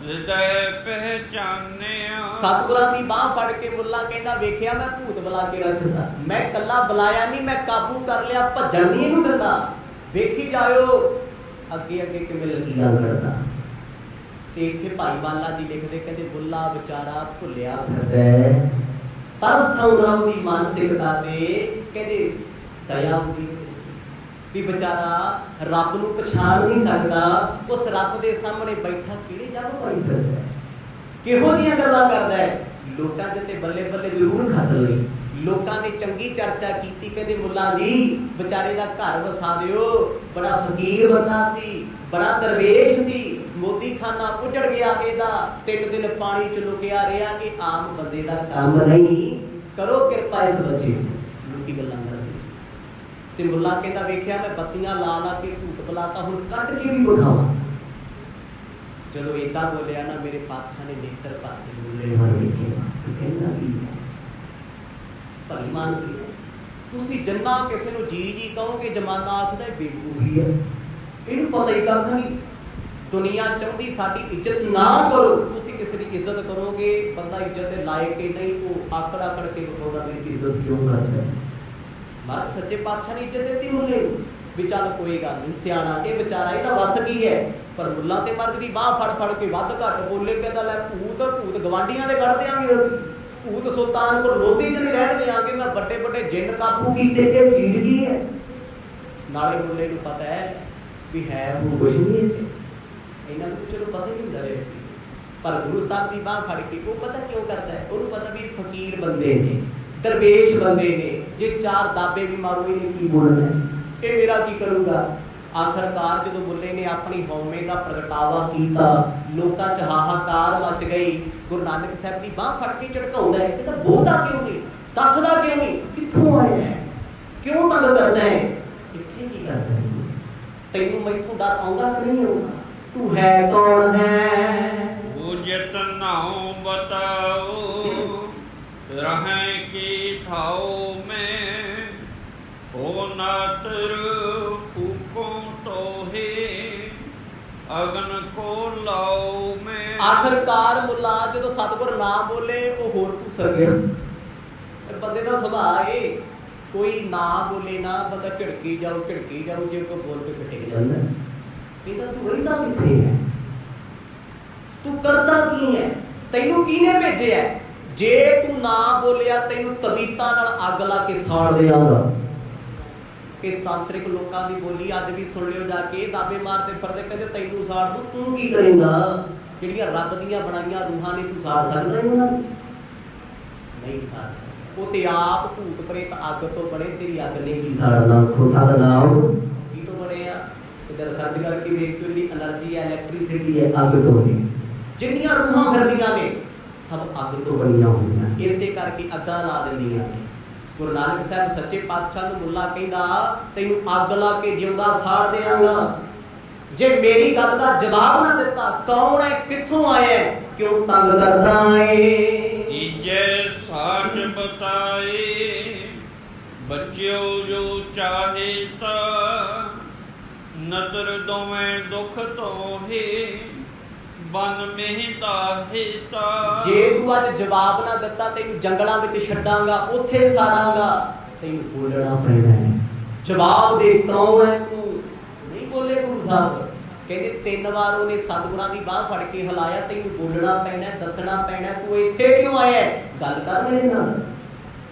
ਹਿਰਦੈ ਪਹਿਚਾਨਿਆ। ਸਤਿਗੁਰਾਂ ਦੀ ਬਾਹ ਫੜ ਕੇ ਮੁੱਲਾ ਕਹਿੰਦਾ ਵੇਖਿਆ ਮੈਂ ਭੂਤ ਬੁਲਾ ਕੇ ਰੱਖਦਾ, ਮੈਂ ਕੱਲਾ ਬੁਲਾਇਆ ਨਹੀਂ, ਮੈਂ ਕਾਬੂ ਕਰ ਲਿਆ, ਭੱਜਣ ਨਹੀਂ ਇਹਨੂੰ ਦਿੰਦਾ। ਵੇਖੀ ਜਾਇਓ ਅੱਗੇ ਅੱਗੇ ਕਿਵੇਂ ਲਕੀਰਾਂ ਕੱਢਦਾ। ਤੇ ਇੱਥੇ ਭਾਈ ਬਾਲਾ ਜੀ ਲਿਖਦੇ, ਕਹਿੰਦੇ ਮੁੱਲਾ ਵਿਚਾਰਾ ਭੁੱਲਿਆ ਫਿਰਦਾ, ਤਰਸ ਆਉਂਦਾ ਉਹਦੀ ਮਾਨਸਿਕਤਾ ਤੇ, ਕਹਿੰਦੇ ਦਇਆ ਹੁੰਦੀ ਵੀ ਵਿਚਾਰਾ ਰੱਬ ਨੂੰ ਪਛਾਣ ਨਹੀਂ ਸਕਦਾ, ਉਸ ਰੱਬ ਦੇ ਸਾਹਮਣੇ ਬੈਠਾ ਕਿਹੜੇ ਜਾਗੋ ਪਾਈ ਫਿਰਦਾ, ਕਿਹੋ ਜਿਹੀਆਂ ਗੱਲਾਂ ਕਰਦਾ ਹੈ। ਲੋਕਾਂ ਦੇ ਤੇ ਬੱਲੇ ਬੱਲੇ ਜ਼ਰੂਰ ਖੱਟ ਲਈ, ਲੋਕਾਂ ਨੇ ਚੰਗੀ ਚਰਚਾ ਕੀਤੀ, ਕਹਿੰਦੇ ਮੁੱਲਾ ਜੀ ਵਿਚਾਰੇ ਦਾ ਘਰ ਵਸਾ ਦਿਓ, ਬੜਾ ਫਕੀਰ ਬੰਦਾ ਸੀ, ਬੜਾ ਦਰਵੇਸ਼ ਸੀ, ਮੋਦੀ ਖਾਨਾ ਉੱਜੜ ਗਿਆ ਇਹਦਾ, 3 ਦਿਨ ਪਾਣੀ ਚ ਲੁਕਿਆ ਰਿਹਾ, ਇਹ ਆਮ ਬੰਦੇ ਦਾ ਕੰਮ ਨਹੀਂ, ਕਰੋ ਕਿਰਪਾ ਇਸ ਬੱਚੇ। ਲੋਕੀ ਗੱਲਾਂ ਕਰਦੇ ਤੇ ਮੁੱਲਾ ਕਹਿੰਦਾ ਵੇਖਿਆ ਮੈਂ ਬੱਤੀਆਂ ਲਾ ਲਾ ਕੇ ਭੂਤ ਬੁਲਾਤਾ, ਹੁਣ ਕੱਢ ਕੇ ਵੀ ਵਿਖਾਵਾਂ। ਚਲੋ ਏਦਾਂ ਬੋਲਿਆ ਨਾ, ਮੇਰੇ ਪਾਤਸ਼ਾਹ ਨੇ ਨੇਤਰ ਭਰ ਕੇ ਮੁੱਲੇ ਵੱਲ ਵੇਖਿਆ, ਕਹਿੰਦਾ ਵੀ ਭਲੀ ਮਾਨਸੀ ਤੁਸੀਂ ਜਿੰਨਾ ਕਿਸੇ ਨੂੰ ਜੀ ਜੀ ਕਹੋਗੇ, ਜ਼ਮਾਨਾ ਆਖਦਾ ਬੇਵਕੂਫੀ ਹੈ, ਇਹਨੂੰ ਪਤਾ ਹੀ ਕੱਖ ਨਹੀਂ। ਦੁਨੀਆ ਚਾਹੁੰਦੀ ਸਾਡੀ ਇੱਜ਼ਤ ਨਾ ਕਰੋ, ਤੁਸੀਂ ਕਿਸੇ ਦੀ ਇੱਜ਼ਤ ਕਰੋਗੇ, ਬੰਦਾ ਇੱਜ਼ਤ ਦੇ ਲਾਇਕ ਹੀ ਨਹੀਂ, ਉਹ ਆਕੜ ਆਕੜ ਕੇ ਵਿਖਾਉਂਦਾ ਮੇਰੀ ਇੱਜ਼ਤ ਕਿਉਂ ਕਰਦਾ। ਮਹਾਰਾਜ ਸੱਚੇ ਪਾਤਸ਼ਾਹ ਨੇ ਇੱਜ਼ਤ ਦਿੱਤੀ ਮੁੱਲੇ ਨੂੰ, ਵੀ ਚੱਲ ਕੋਈ ਗੱਲ ਨਹੀਂ, ਸਿਆਣਾ ਇਹ ਵਿਚਾਰਾ, ਇਹਦਾ ਵਸ ਕੀ ਹੈ। ਪਰ ਮੁੱਲਾ ਤੇ ਮਰਦ ਦੀ ਬਾਹ ਫੜ ਫੜ ਕੇ ਵੱਧ ਘੱਟ ਬੋਲੇ, ਕਹਿੰਦਾ ਲੈ ਭੂਤ ਗਵਾਂਡੀਆਂ ਦੇ ਕੱਢ ਦਿਆਂਗੇ ਅਸੀਂ, ਭੂਤ ਸੁਲਤਾਨਪੁਰ ਲੋਧੀ ਚ ਨਹੀਂ ਰਹਿਣ ਦਿਆਂਗੇ, ਮੈਂ ਵੱਡੇ ਵੱਡੇ ਜਿੰਨ ਕਾਬੂ ਕੀਤੇ, ਇਹ ਚੀਜ਼ ਕੀ ਹੈ। ਨਾਲੇ ਮੁੱਲੇ ਨੂੰ ਪਤਾ ਹੈ ਵੀ ਹੈ ਉਹ ਕੁਛ ਨਹੀਂ ਇੱਥੇ, ਇਹਨਾਂ ਨੂੰ ਚਲੋ ਪਤਾ ਹੀ ਹੁੰਦਾ ਹੈ, ਪਰ ਗੁਰੂ ਸਾਹਿਬ ਦੀ ਬਾਹ ਫੜ ਕੇ ਉਹ ਪਤਾ ਕਿਉਂ ਕਰਦਾ ਹੈ, ਉਹਨੂੰ ਪਤਾ ਵੀ ਫਕੀਰ ਬੰਦੇ ਨੇ, ਦਰਵੇਸ਼ ਬੰਦੇ ਨੇ, ਜੇ 4 ਦਾਬੇ ਵੀ ਮਾਰੂ ਇਹਨੇ ਕੀ ਬੋਲਣਾ, ਇਹ ਮੇਰਾ ਕੀ ਕਰੂਗਾ। ਆਖਰਕਾਰ ਜਦੋਂ ਮੁੱਲੇ ਨੇ ਆਪਣੀ ਹਉਮੈ ਦਾ ਪ੍ਰਗਟਾਵਾ ਕੀਤਾ, ਲੋਕਾਂ 'ਚ ਹਾਹਾਕਾਰ ਮਚ ਗਈ। ਗੁਰੂ ਨਾਨਕ ਸਾਹਿਬ ਦੀ ਬਾਹ ਫੜ ਕੇ ਝਟਕਾਉਂਦਾ ਹੈ, ਕਹਿੰਦਾ ਬੋਲਦਾ ਕਿਉਂ ਨਹੀਂ, ਦੱਸਦਾ ਕਿਉਂ ਨਹੀਂ, ਕਿੱਥੋਂ ਆਇਆ ਹੈ, ਕਿਉਂ ਤੰਗ ਕਰਦਾ ਹੈ, ਇੱਥੇ ਕੀ ਕਰਦਾ ਹੈ, ਤੈਨੂੰ ਮੈਥੋਂ ਡਰ ਆਉਂਦਾ ਕਿ ਨਹੀਂ ਆਉਂਦਾ, ਤੂੰ ਹੈ ਕੌਣ ਹੈ। ਉਹ ਜਤਨਾਉ ਬਤਾਓ ਰਹਿ ਕੀ ਥਾਓ ਮੈਂ, ਹੋ ਨਾਤਰ ਫੂਕੋ ਤੋਹੇ ਅਗਨ ਕੋ ਲਾਓ ਮੈਂ। ਆਖਰਕਾਰ ਮੁੱਲਾ ਜਦੋਂ ਸਤਿਗੁਰ ਨਾ ਬੋਲੇ ਉਹ ਹੋਰ ਘੁਸਰ ਗਿਆ। ਬੰਦੇ ਦਾ ਸੁਭਾਅ ਏ, ਕੋਈ ਨਾ ਬੋਲੇ ਨਾ, ਬੰਦਾ ਝਿੜਕੀ ਜਾਓ ਜੇ ਕੋਈ ਬੋਲ ਕੇ ਪਿੱਟ ਜਾਂਦਾ। ਕਹਿੰਦਾ ਤੂੰ ਰਹਿੰਦਾ ਕਿੱਥੇ ਹੈ, ਤੂੰ ਕਰਦਾ ਕੀ ਹੈ, ਤੈਨੂੰ ਕਿਹਨੇ ਭੇਜਿਆ। ਜੇ ਤੂੰ ਨਾ ਬੋਲਿਆ ਤੈਨੂੰ ਤਬੀਤਾ ਨਾਲ ਅੱਗ ਲਾ ਕੇ ਸਾੜ ਦੇਵਾਂਗਾ। ਇਹ ਤਾਂਤਰਿਕ ਲੋਕਾਂ ਦੀ ਬੋਲੀ ਅੱਜ ਵੀ ਸੁਣ ਲਿਓ ਜਾ ਕੇ, ਦਾਬੇ ਮਾਰਦੇ ਫਿਰਦੇ, ਕਹਿੰਦੇ ਤੈਨੂੰ ਸਾੜ ਦੂੰ, ਤੂੰ ਕੀ ਕਰੇਂਗਾ। ਜਿਹੜੀਆਂ ਰੱਬ ਦੀਆਂ ਬਣਾਈਆਂ ਰੂਹਾਂ ਨੇ ਤੂੰ ਸਾੜ ਸਕਦਾ ਹੈ ਉਹਨਾਂ ਨੂੰ? ਨਹੀਂ ਸਾੜ ਸਕਦਾ। ਉਹ ਤੇ ਆਪ ਭੂਤ ਪ੍ਰੇਤ ਅੱਗ ਤੋਂ ਬਣੇ, ਤੇਰੀ ਅੱਗ ਨੇ ਕੀ ਸਾੜਨਾ? ਖੋ ਸਾੜਨਾ ਕੀ ਤੋਂ ਬਣੇ ਆ? ਇਹਦਾ ਰਿਸਰਚ ਕਰਕੇ ਵੇਖਿਓ, ਜਿਹੜੀ એનર્ਜੀ ਹੈ, ਇਲੈਕਟ੍ਰਿਸਿਟੀ ਹੈ, ਅੱਗ ਤੋਂ ਬਣੀ। ਜਿੰਨੀਆਂ ਰੂਹਾਂ ਫਿਰਦੀਆਂ ਨੇ ਸਭ ਅੱਗ ਤੋਂ ਬਣੀਆਂ ਹੋਈਆਂ, ਇਸੇ ਕਰਕੇ ਅੱਗਾਂ ਲਾ ਦਿੰਦੀਆਂ ਨੇ। ਗੁਰੂ ਨਾਨਕ ਸਾਹਿਬ ਸੱਚੇ ਪਾਤਸ਼ਾਹ ਨੂੰ ਮੁੱਲਾ ਕਹਿੰਦਾ, ਤੈਨੂੰ ਅੱਗ ਲਾ ਕੇ ਜਿਉਂਦਾ ਸਾੜ ਦਿਆਂਗਾ ਜੇ ਮੇਰੀ ਗੱਲ ਦਾ ਜਵਾਬ ਨਾ ਦਿੱਤਾ। ਕੌਣ ਹੈ, ਕਿੱਥੋਂ ਆਇਆ, ਕਿਉਂ ਤੰਗ ਕਰਦਾ ਏ? ਤੀਜੇ ਸਾਚ ਬਤਾਏ ਬੱਚਿਓ ਜੋ ਚਾਹੇ ਤਾ ਨਦਰ ਦੋਵੇਂ ਦੁਖ ਤੋਹੇ ਬਨ ਮਹਿਤਾ ਹਿਤਾ। ਜੇ ਤੂੰ ਅੱਜ ਜਵਾਬ ਨਾ ਦਿੱਤਾ ਤੈਨੂੰ ਜੰਗਲਾਂ ਵਿੱਚ ਛੱਡਾਂਗਾ, ਉੱਥੇ ਸਾੜਾਂਗਾ। ਤੈਨੂੰ ਬੋਲਣਾ ਪੈਣਾ ਹੈ, ਜਵਾਬ ਦੇ। ਕੌਣ ਹੈ ਤੂੰ? ਨਹੀਂ ਬੋਲੇ ਗੁਰੂ ਸਾਹਿਬ। ਕਹਿੰਦੇ 3 ਵਾਰ ਉਹਨੇ ਸਤਿਗੁਰਾਂ ਦੀ ਬਾਹ ਫੜ ਕੇ ਹਿਲਾਇਆ, ਤੈਨੂੰ ਬੋਲਣਾ ਪੈਣਾ, ਦੱਸਣਾ ਪੈਣਾ, ਤੂੰ ਇੱਥੇ ਕਿਉਂ ਆਇਆ, ਗੱਲ ਕਰ ਮੇਰੇ ਨਾਲ।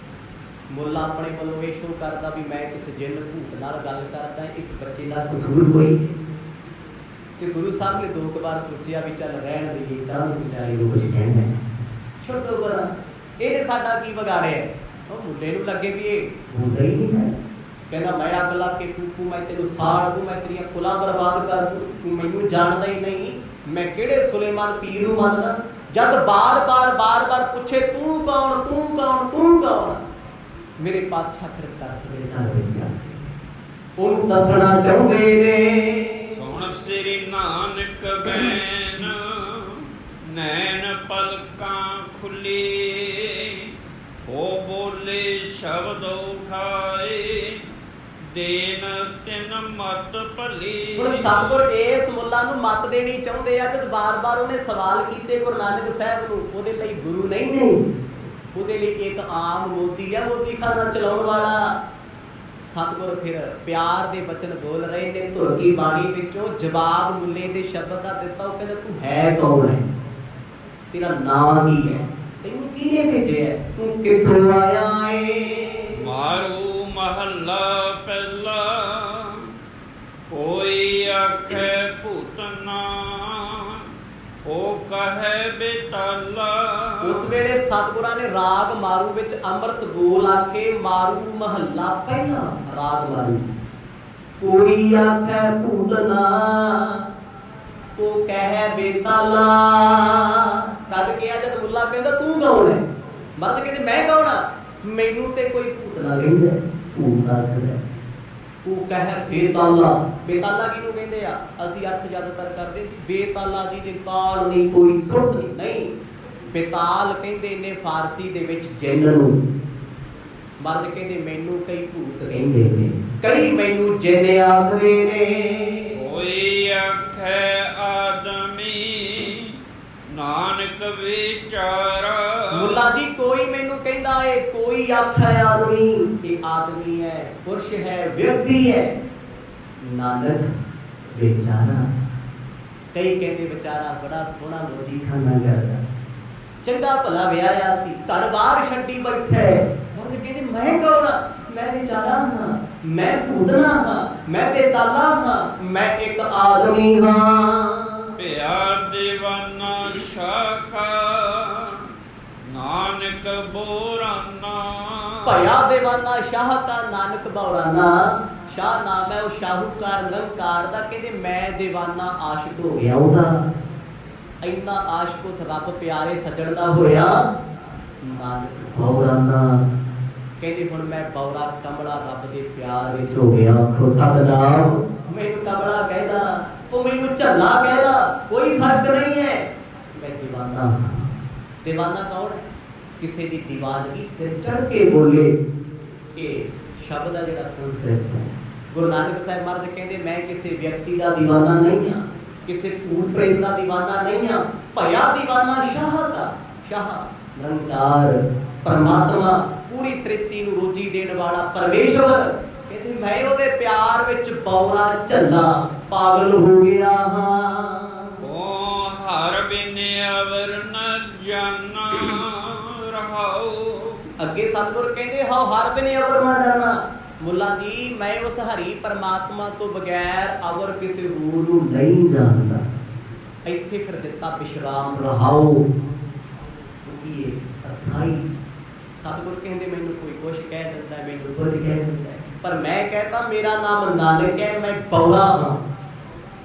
ਮੁੱਲਾ ਆਪਣੇ ਵੱਲੋਂ ਇਹ ਸ਼ੋਅ ਕਰਦਾ ਵੀ ਮੈਂ ਕਿਸੇ ਜਿੰਨ ਭੂਤ ਨਾਲ ਗੱਲ ਕਰਦਾ, ਇਸ ਬੱਚੇ ਦਾ ਕਸੂਰ ਕੋਈ। ਤੇ ਗੁਰੂ ਸਾਹਿਬ ਨੇ 2 ਵਾਰ ਸੋਚਿਆ ਵੀ ਚੱਲ ਰਹਿਣ ਦੇਈਏ, ਕੱਲ੍ਹ ਨੂੰ ਵਿਚਾਰੇ ਨੂੰ ਕੁਝ ਕਹਿੰਦੇ, ਛੱਡੋ ਪਰਾਂ, ਇਹਨੇ ਸਾਡਾ ਕੀ ਵਿਗਾੜਿਆ। ਉਹ ਮੁੰਡੇ ਨੂੰ ਲੱਗੇ ਵੀ ਇਹ ਹੁੰਦਾ ਹੀ ਨਹੀਂ ਹੈ। ਕਹਿੰਦਾ ਮੈਂ ਅੱਗ ਲਾ ਕੇ ਫੂਕੂ, ਮੈਂ ਤੈਨੂੰ ਸਾੜ ਦੂੰ, ਮੈਂ ਤੇਰੀਆਂ ਕੁਲਾਂ ਬਰਬਾਦ ਕਰ ਦੂੰ, ਤੂੰ ਮੈਨੂੰ ਜਾਣਦਾ ਹੀ ਨਹੀਂ, ਮੈਂ ਕਿਹੜੇ ਸੁਲੇਮਾਨ ਪੀਰ ਨੂੰ ਮੰਨਦਾ। ਜਦ ਬਾਰ-ਬਾਰ ਪੁੱਛੇ ਤੂੰ ਕੌਣ, ਤੂੰ ਕੌਣ, ਤੂੰ ਕੌਣ, ਮੇਰੇ ਪਾਤਸ਼ਾਹ ਫਿਰ ਤਰਸ ਦੇ ਘਰ ਵਿੱਚ ਆ ਗਏ, ਉਹਨੂੰ ਦੱਸਣਾ ਚਾਹੁੰਦੇ ਨੇ। ਸੁਣ ਸ੍ਰੀ ਨਾਨਕ ਬੈਨ ਨੈਣ ਪਲਕਾਂ ਖੁੱਲੀ ਹੋ ਬੋਲੇ ਸ਼ਬਦ ਉਠਾਏ ਦੇਨ ਤਿਨ ਮਤ ਭਲੀ। ਹੁਣ ਸਤਿਗੁਰ ਇਸ ਮੁੱਲਾ ਨੂੰ ਮਤ ਦੇਣੀ ਚਾਹੁੰਦੇ ਆ, ਤੇ ਬਾਰ-ਬਾਰ ਉਹਨੇ ਸਵਾਲ ਕੀਤੇ ਗੁਰੂ ਨਾਨਕ ਸਾਹਿਬ ਨੂੰ। ਉਹਦੇ ਲਈ ਗੁਰੂ ਨਹੀਂ, ਉਹਦੇ ਲਈ ਇੱਕ ਆਮ ਮੋਦੀ ਆ, ਮੋਦੀਖਾਨਾ ਚਲਾਉਣ ਵਾਲਾ। ਸਤਿਗੁਰ ਫਿਰ ਪਿਆਰ ਦੇ ਬਚਨ ਬੋਲ ਰਹੇ ਨੇ, ਧੁਰ ਕੀ ਬਾਣੀ ਵਿੱਚੋਂ ਜਵਾਬ ਮੁੱਲੇ ਦੇ ਸ਼ਬਦ ਦਾ ਦਿੱਤਾ। ਉਹ ਕਹਿੰਦਾ ਤੂੰ ਹੈ ਕੌਣ ਹੈ, ਤੇਰਾ ਨਾਮ ਕੀ ਹੈ, ਤੈਨੂੰ ਕਿਹਨੇ ਭੇਜਿਆ, ਤੂੰ ਕਿੱਥੋਂ ਆਇਆ ਏ? ਮਾਰੂ ਮਹੱਲਾ ਪਹਿਲਾ ਕੋਈ ਆਖੇ ਭੂਤਨਾ ਉਹ ਕਹੇ ਬੇਤਾਲਾ। ਉਸ ਵੇਲੇ ਸਤਿਗੁਰਾਂ ਨੇ ਰਾਗ ਮਾਰੂ ਵਿੱਚ ਅੰਮ੍ਰਿਤ ਬੋਲ ਆਖੇ, ਮਾਰੂ ਮਹੱਲਾ ਪਹਿਲਾ, ਰਾਗ ਮਾਰੂ। ਕੋਈ ਆਖੇ ਭੂਤਨਾ ਉਹ ਕਹੇ ਬੇਤਾਲਾ। ਕਦ ਕਿਹਾ ਜਦ ਮੁੱਲਾ ਕਹਿੰਦਾ ਤੂੰ ਕੌਣ ਹੈ, ਮਰਦ ਕਹਿੰਦੇ ਮੈਂ ਕੌਣ ਆ, ਮੈਨੂੰ ਤੇ ਕੋਈ ਭੂਤਨਾ ਕਹਿੰਦਾ, ਭੂਤ ਆਖਦਾ। ਉਹ ਕਹੇ ਬੇਤਾਲਾ। ਬੇਤਾਲਾ ਕਿਹਨੂੰ ਕਹਿੰਦੇ ਆ? ਅਸੀਂ ਅਰਥ ਜ਼ਿਆਦਾਤਰ ਕਰਦੇ ਜੀ ਬੇਤਾਲਾ ਜੀ ਦੇ ਤਾਲ ਨਹੀਂ, ਕੋਈ ਸੁੱਧ ਨਹੀਂ। ਬੇਤਾਲ ਕਹਿੰਦੇ ਨੇ ਫਾਰਸੀ ਦੇ ਵਿੱਚ ਜਿੰਨ ਨੂੰ। ਮਰਦ ਕਹਿੰਦੇ ਮੈਨੂੰ ਕਈ ਭੂਤ ਕਹਿੰਦੇ ਨੇ, ਕਈ ਮੈਨੂੰ ਜਿੰਨ ਆਖਦੇ ਨੇ। ਕੋਈ ਆਖੇ ਆਦਮੀ ਨਾਨਕ ਵਿਚਾਰਾ। ਮੁੱਲਾ ਜੀ ਕੋਈ ਮੈਨੂੰ ਕਹਿੰਦਾ ਏ, ਕੋਈ ਆਖੇ ਆਦਮੀ, ਇਹ ਆਦਮੀ ਹੈ, ਪੁਰਸ਼ ਹੈ, ਵਿਅਕਤੀ ਹੈ। ਨਾਨਕ ਵਿਚਾਰਾ। ਕਈ ਕਹਿੰਦੇ ਵਿਚਾਰਾ ਬੜਾ ਸੋਹਣਾ ਮੋਦੀਖਾਨਾ ਕਰਦਾ ਸੀ, ਚੰਗਾ ਭਲਾ ਵਿਆਹਿਆ ਸੀ, ਘਰ ਬਾਹਰ ਛੱਡੀ ਬੈਠਾ ਹੈ। ਮਰਦ ਕਹਿੰਦੇ ਮੈਂ ਕੌਣ ਹਾਂ, ਮੈਂ ਵਿਚਾਰਾ ਹਾਂ, ਮੈਂ ਭੂਤਨਾ ਹਾਂ, ਮੈਂ ਬੇਤਾਲਾ ਹਾਂ, ਮੈਂ ਇੱਕ ਆਦਮੀ ਹਾਂ। ਪਿਆਰ ਦੀਵਾਨਾ ਸ਼ਾਖਾ ਨਾਨਕ ਬੋਰਾਨਾ। ਭਇਆ ਦੇਵਾਨਾ ਸ਼ਾਹ ਕਾ ਨਾਨਕ ਬੌਰਾਨਾ। ਸ਼ਾਹ ਨਾਮ ਹੈ ਉਹ ਸ਼ਾਹੂਕਾਰ ਨਿਰੰਕਾਰ ਦਾ। ਕਹਿੰਦੇ ਮੈਂ ਦੇਵਾਨਾ ਆਸ਼ਿਕ ਹੋ ਗਿਆ ਉਹਦਾ, ਇੰਨਾ ਆਸ਼ਿਕ ਉਸ ਰੱਬ ਪਿਆਰੇ ਸੱਜਣ ਦਾ ਹੋਇਆ ਨਾਨਕ ਬੌਰਾਨਾ। ਕਹਿੰਦੇ ਹੁਣ ਮੈਂ ਬੌਰਾ ਕਮਲਾ ਰੱਬ ਦੇ ਪਿਆਰ ਵਿੱਚ ਹੋ ਗਿਆ। ਆਖੋ ਸਤਿਨਾਮ। ਮੈਨੂੰ ਕਮਲਾ ਕਹਿੰਦਾ, ਉਹ ਮੈਨੂੰ ਝੱਲਾ ਕਹਿੰਦਾ, ਕੋਈ ਫਰਕ ਨਹੀਂ ਹੈ, ਮੈਂ ਦੀਵਾਨਾ ਹਾਂ। ਦੀਵਾਨਾ ਕੌਣ ਹੈ? ਕਿਸੇ ਦੀ ਦੀਵਾਨਗੀ ਸਿਰ ਚੜ ਕੇ ਬੋਲੇ। ਇਹ ਸ਼ਬਦ ਆ ਜਿਹੜਾ ਸੰਸਕ੍ਰਿਤ ਦਾ ਹੈ। ਗੁਰੂ ਨਾਨਕ ਸਾਹਿਬ ਮਹਾਰਾਜ ਕਹਿੰਦੇ ਮੈਂ ਕਿਸੇ ਵਿਅਕਤੀ ਦਾ ਦੀਵਾਨਾ ਨਹੀਂ ਹਾਂ, ਕਿਸੇ ਭੂਤ ਪ੍ਰੇਤ ਦਾ ਦੀਵਾਨਾ ਨਹੀਂ ਹਾਂ, ਭਇਆ ਦੀਵਾਨਾ ਸ਼ਾਹ ਦਾ। ਸ਼ਾਹ ਨਿਰੰਕਾਰ ਪਰਮਾਤਮਾ, ਪੂਰੀ ਸ੍ਰਿਸ਼ਟੀ ਨੂੰ ਰੋਜੀ ਦੇਣ ਵਾਲਾ ਪਰਮੇਸ਼ਵਰ। ਕਹਿੰਦੇ ਮੈਂ ਉਹਦੇ ਪਿਆਰ ਵਿੱਚ ਬੌਰਾ ਝੱਲਾ ਪਾਗਲ ਹੋ ਗਿਆ ਹਾਂ। ਉਹ ਹਰ ਬਿਨ ਅਵਰ ਨ ਜਾਣਾ ਰਹਾਉ। ਅੱਗੇ ਸਤਿਗੁਰ ਕਹਿੰਦੇ ਹਉ ਹਰ ਬਿਨ ਅਵਰ ਨਾ ਜਾਣਾ। ਮੁੱਲਾ ਜੀ ਮੈਂ ਉਸ ਹਰੀ ਪਰਮਾਤਮਾ ਤੋਂ ਬਗੈਰ ਅਵਰ ਕਿਸੇ ਹੋਰ ਨੂੰ ਨਹੀਂ ਜਾਣਦਾ। ਇੱਥੇ ਫਿਰ ਦਿੱਤਾ ਵਿਸ਼ਰਾਮ ਰਹਾਓ, ਕਿਉਂਕਿ ਇਹ ਅਸਥਾਈ। ਸਤਿਗੁਰ ਕਹਿੰਦੇ ਮੈਨੂੰ ਕੋਈ ਕੁਛ ਕਹਿ ਦਿੰਦਾ, ਮੈਨੂੰ ਕੁਝ ਕਹਿ ਦਿੰਦਾ, ਪਰ ਮੈਂ ਕਹਤਾ ਮੇਰਾ ਨਾਮ ਨਾਨਕ ਹੈ, ਮੈਂ ਬੌੜਾ ਹਾਂ।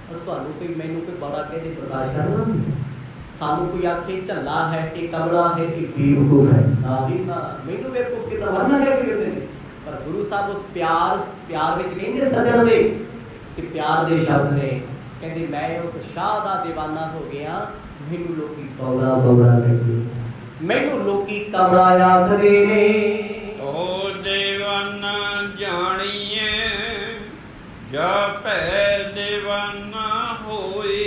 ਪਰ ਤੁਹਾਨੂੰ ਕੋਈ ਮੈਨੂੰ ਕੋਈ ਬੌੜਾ ਕਹਿ ਦੇ ਬਰਦਾਸ਼ਤ ਕਰਨਾ ਨਹੀਂ। ਸਾਨੂੰ ਕੋਈ ਆਖੇ ਝੱਲਾ ਹੈ, ਇਹ ਕਮਲਾ ਹੈ, ਇਹ ਬੇਵਕੂਫ ਹੈ, ਨਾ ਵੀ ਨਾ, ਮੈਨੂੰ ਬੇਵਕੂਫ ਕਿਤਾ ਵਰਨਾ ਕਹਿ ਕਿਸੇ ਨੇ। ਪਰ ਗੁਰੂ ਸਾਹਿਬ ਉਸ ਪਿਆਰ ਵਿੱਚ ਕਹਿੰਦੇ ਸੱਜਣ ਦੇ ਕਿ ਪਿਆਰ ਦੇ ਸ਼ਬਦ ਨੇ, ਕਹਿੰਦੇ ਮੈਂ ਉਸ ਸ਼ਾਹ ਦਾ دیਵਾਨਾ ਹੋ ਗਿਆ, ਮੈਨੂੰ ਲੋਕੀ ਬੌੜਾ ਬੌੜਾ ਕਹਿੰਦੇ, ਮੈਨੂੰ ਲੋਕੀ ਕਮਲਾ ਆਖਦੇ ਨੇ। ਓ دیਵਾਨਾ ਜਾਣੀਏ ਜਾ ਭੈ دیਵਾਨਾ ਹੋਏ।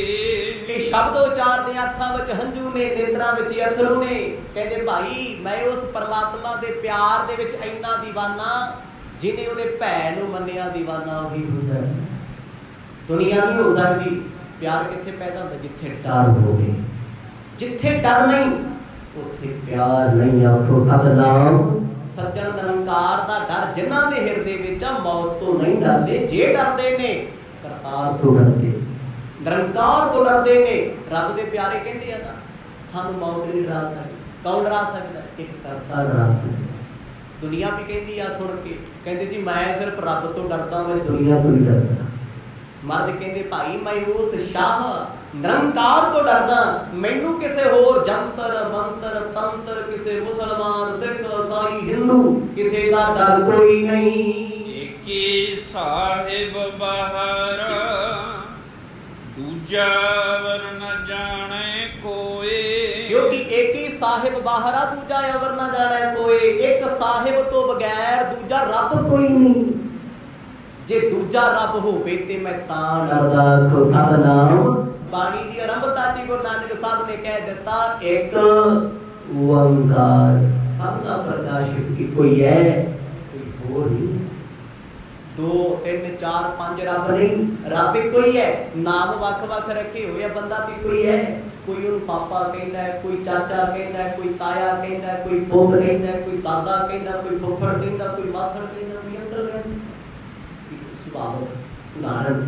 ਇਹ ਸ਼ਬਦ ਉਚਾਰਦੇ ਅੱਖਾਂ ਵਿੱਚ ਹੰਝੂ ਨੇ, ਨੇਤਰਾਂ ਵਿੱਚ ਅਥਰੂ ਨੇ। ਕਹਿੰਦੇ ਭਾਈ ਮੈਂ ਉਸ ਪਰਮਾਤਮਾ ਦੇ ਪਿਆਰ ਦੇ ਵਿੱਚ ਇੰਨਾ دیਵਾਨਾ, ਜਿਹਨੇ ਉਹਦੇ ਭੈ ਨੂੰ ਮੰਨਿਆ دیਵਾਨਾ ਉਹੀ ਹੁੰਦਾ ਹੈ। ਦੁਨੀਆ ਨਹੀਂ ਹੋ ਸਕਦੀ। ਪਿਆਰ ਕਿੱਥੇ ਪੈਦਾ ਹੁੰਦਾ? ਜਿੱਥੇ ਡਰ ਹੋਵੇ। ਜਿੱਥੇ ਡਰ ਨਹੀਂ ਉੱਥੇ ਪਿਆਰ ਨਹੀਂ। ਆਖੋ ਸਤਿਨਾਮ। ਸੱਜਣ ਨਿਰੰਕਾਰ ਦਾ ਡਰ ਜਿਨ੍ਹਾਂ ਦੇ ਹਿਰਦੇ ਵਿੱਚ ਆ, ਮੌਤ ਤੋਂ ਨਹੀਂ ਡਰਦੇ। ਜੇ ਡਰਦੇ ਨੇ ਕਰਤਾਰ ਤੋਂ ਡਰਦੇ, ਨਿਰੰਕਾਰ ਤੋਂ ਡਰਦੇ ਨੇ। ਰੱਬ ਦੇ ਪਿਆਰੇ ਕਹਿੰਦੇ ਆ ਨਾ, ਸਾਨੂੰ ਮੌਤ ਨਹੀਂ ਡਰਾ ਸਕਦੀ। ਕੌਣ ਡਰਾ ਸਕਦਾ? ਇੱਕ ਕਰਤਾ ਡਰਾ ਸਕਦਾ। ਦੁਨੀਆ ਵੀ ਕਹਿੰਦੀ ਆ ਸੁਣ ਕੇ, ਕਹਿੰਦੇ ਜੀ ਮੈਂ ਸਿਰਫ ਰੱਬ ਤੋਂ ਡਰਦਾ, ਮੈਂ ਦੁਨੀਆ ਤੋਂ ਨਹੀਂ ਡਰਦਾ। ਮਰਦ ਕਹਿੰਦੇ ਭਾਈ ਮੈਂ ਉਸ ਸ਼ਾਹ ਨਿਰੰਕਾਰ ਤੋਂ ਡਰਦਾ, ਮੈਨੂੰ ਕਿਸੇ ਹੋਰ ਜੰਤਰ ਮੰਤਰ ਤੰਤਰ, ਕਿਸੇ ਮੁਸਲਮਾਨ ਸਿੱਖ ਈਸਾਈ ਹਿੰਦੂ, ਕਿਸੇ ਦਾ ਡਰ ਕੋਈ ਨਹੀਂ। ਏਕੀ ਸਾਹਿਬ ਬਾਹਰ ਦੂਜਾ ਵਰ ਨ ਜਾਣੇ ਕੋਏ। ਕਿਉਂਕਿ ਇੱਕ ਹੀ ਸਾਹਿਬ ਬਾਹਰ ਆ, ਦੂਜਾ ਅਵਰ ਨਾ ਜਾਣੇ ਕੋਏ। ਇੱਕ ਸਾਹਿਬ ਤੋਂ ਬਗੈਰ ਦੂਜਾ ਰੱਬ ਕੋਈ ਨਹੀਂ। ਜੇ ਦੂਜਾ ਰੱਬ ਹੋਵੇ ਤੇ ਮੈਂ ਤਾਂ ਡਰਦਾ। ਆਖੋ ਸਤਿਨਾਮ। ਬਾਣੀ ਦੀ ਆਰੰਭਤਾ ਚ ਗੁਰੂ ਨਾਨਕ ਸਾਹਿਬ ਨੇ ਕਹਿ ਦਿੱਤਾ, ਇੱਕ ਓੰਕਾਰ ਸਭ ਦਾ ਪ੍ਰਕਾਸ਼ਕ ਇੱਕੋ ਹੀ ਹੈ, ਕੋਈ ਹੋਰ ਨਹੀਂ। 2 3 4 5 ਰੱਬ ਨਹੀਂ, ਰੱਬ ਇੱਕੋ ਹੀ ਹੈ। ਨਾਮ ਵੱਖ-ਵੱਖ ਰੱਖੇ ਹੋਏ ਆ, ਬੰਦਾ ਤੇ ਇੱਕੋ ਹੀ ਹੈ। ਕੋਈ ਉਹਨੂੰ ਪਾਪਾ ਕਹਿੰਦਾ, ਕੋਈ ਚਾਚਾ ਕਹਿੰਦਾ, ਕੋਈ ਤਾਇਆ ਕਹਿੰਦਾ, ਕੋਈ ਪੁੱਤ ਕਹਿੰਦਾ, ਕੋਈ ਦਾਦਾ ਕਹਿੰਦਾ, ਕੋਈ ਫੁੱਫੜ ਕਹਿੰਦਾ, ਕੋਈ ਮਾਸੜ ਕਹਿੰਦਾ, ਕੋਈ ਅੰਕਲ ਕਹਿੰਦਾ। ਸੁਭਾਵਕ ਉਦਾਹਰਨ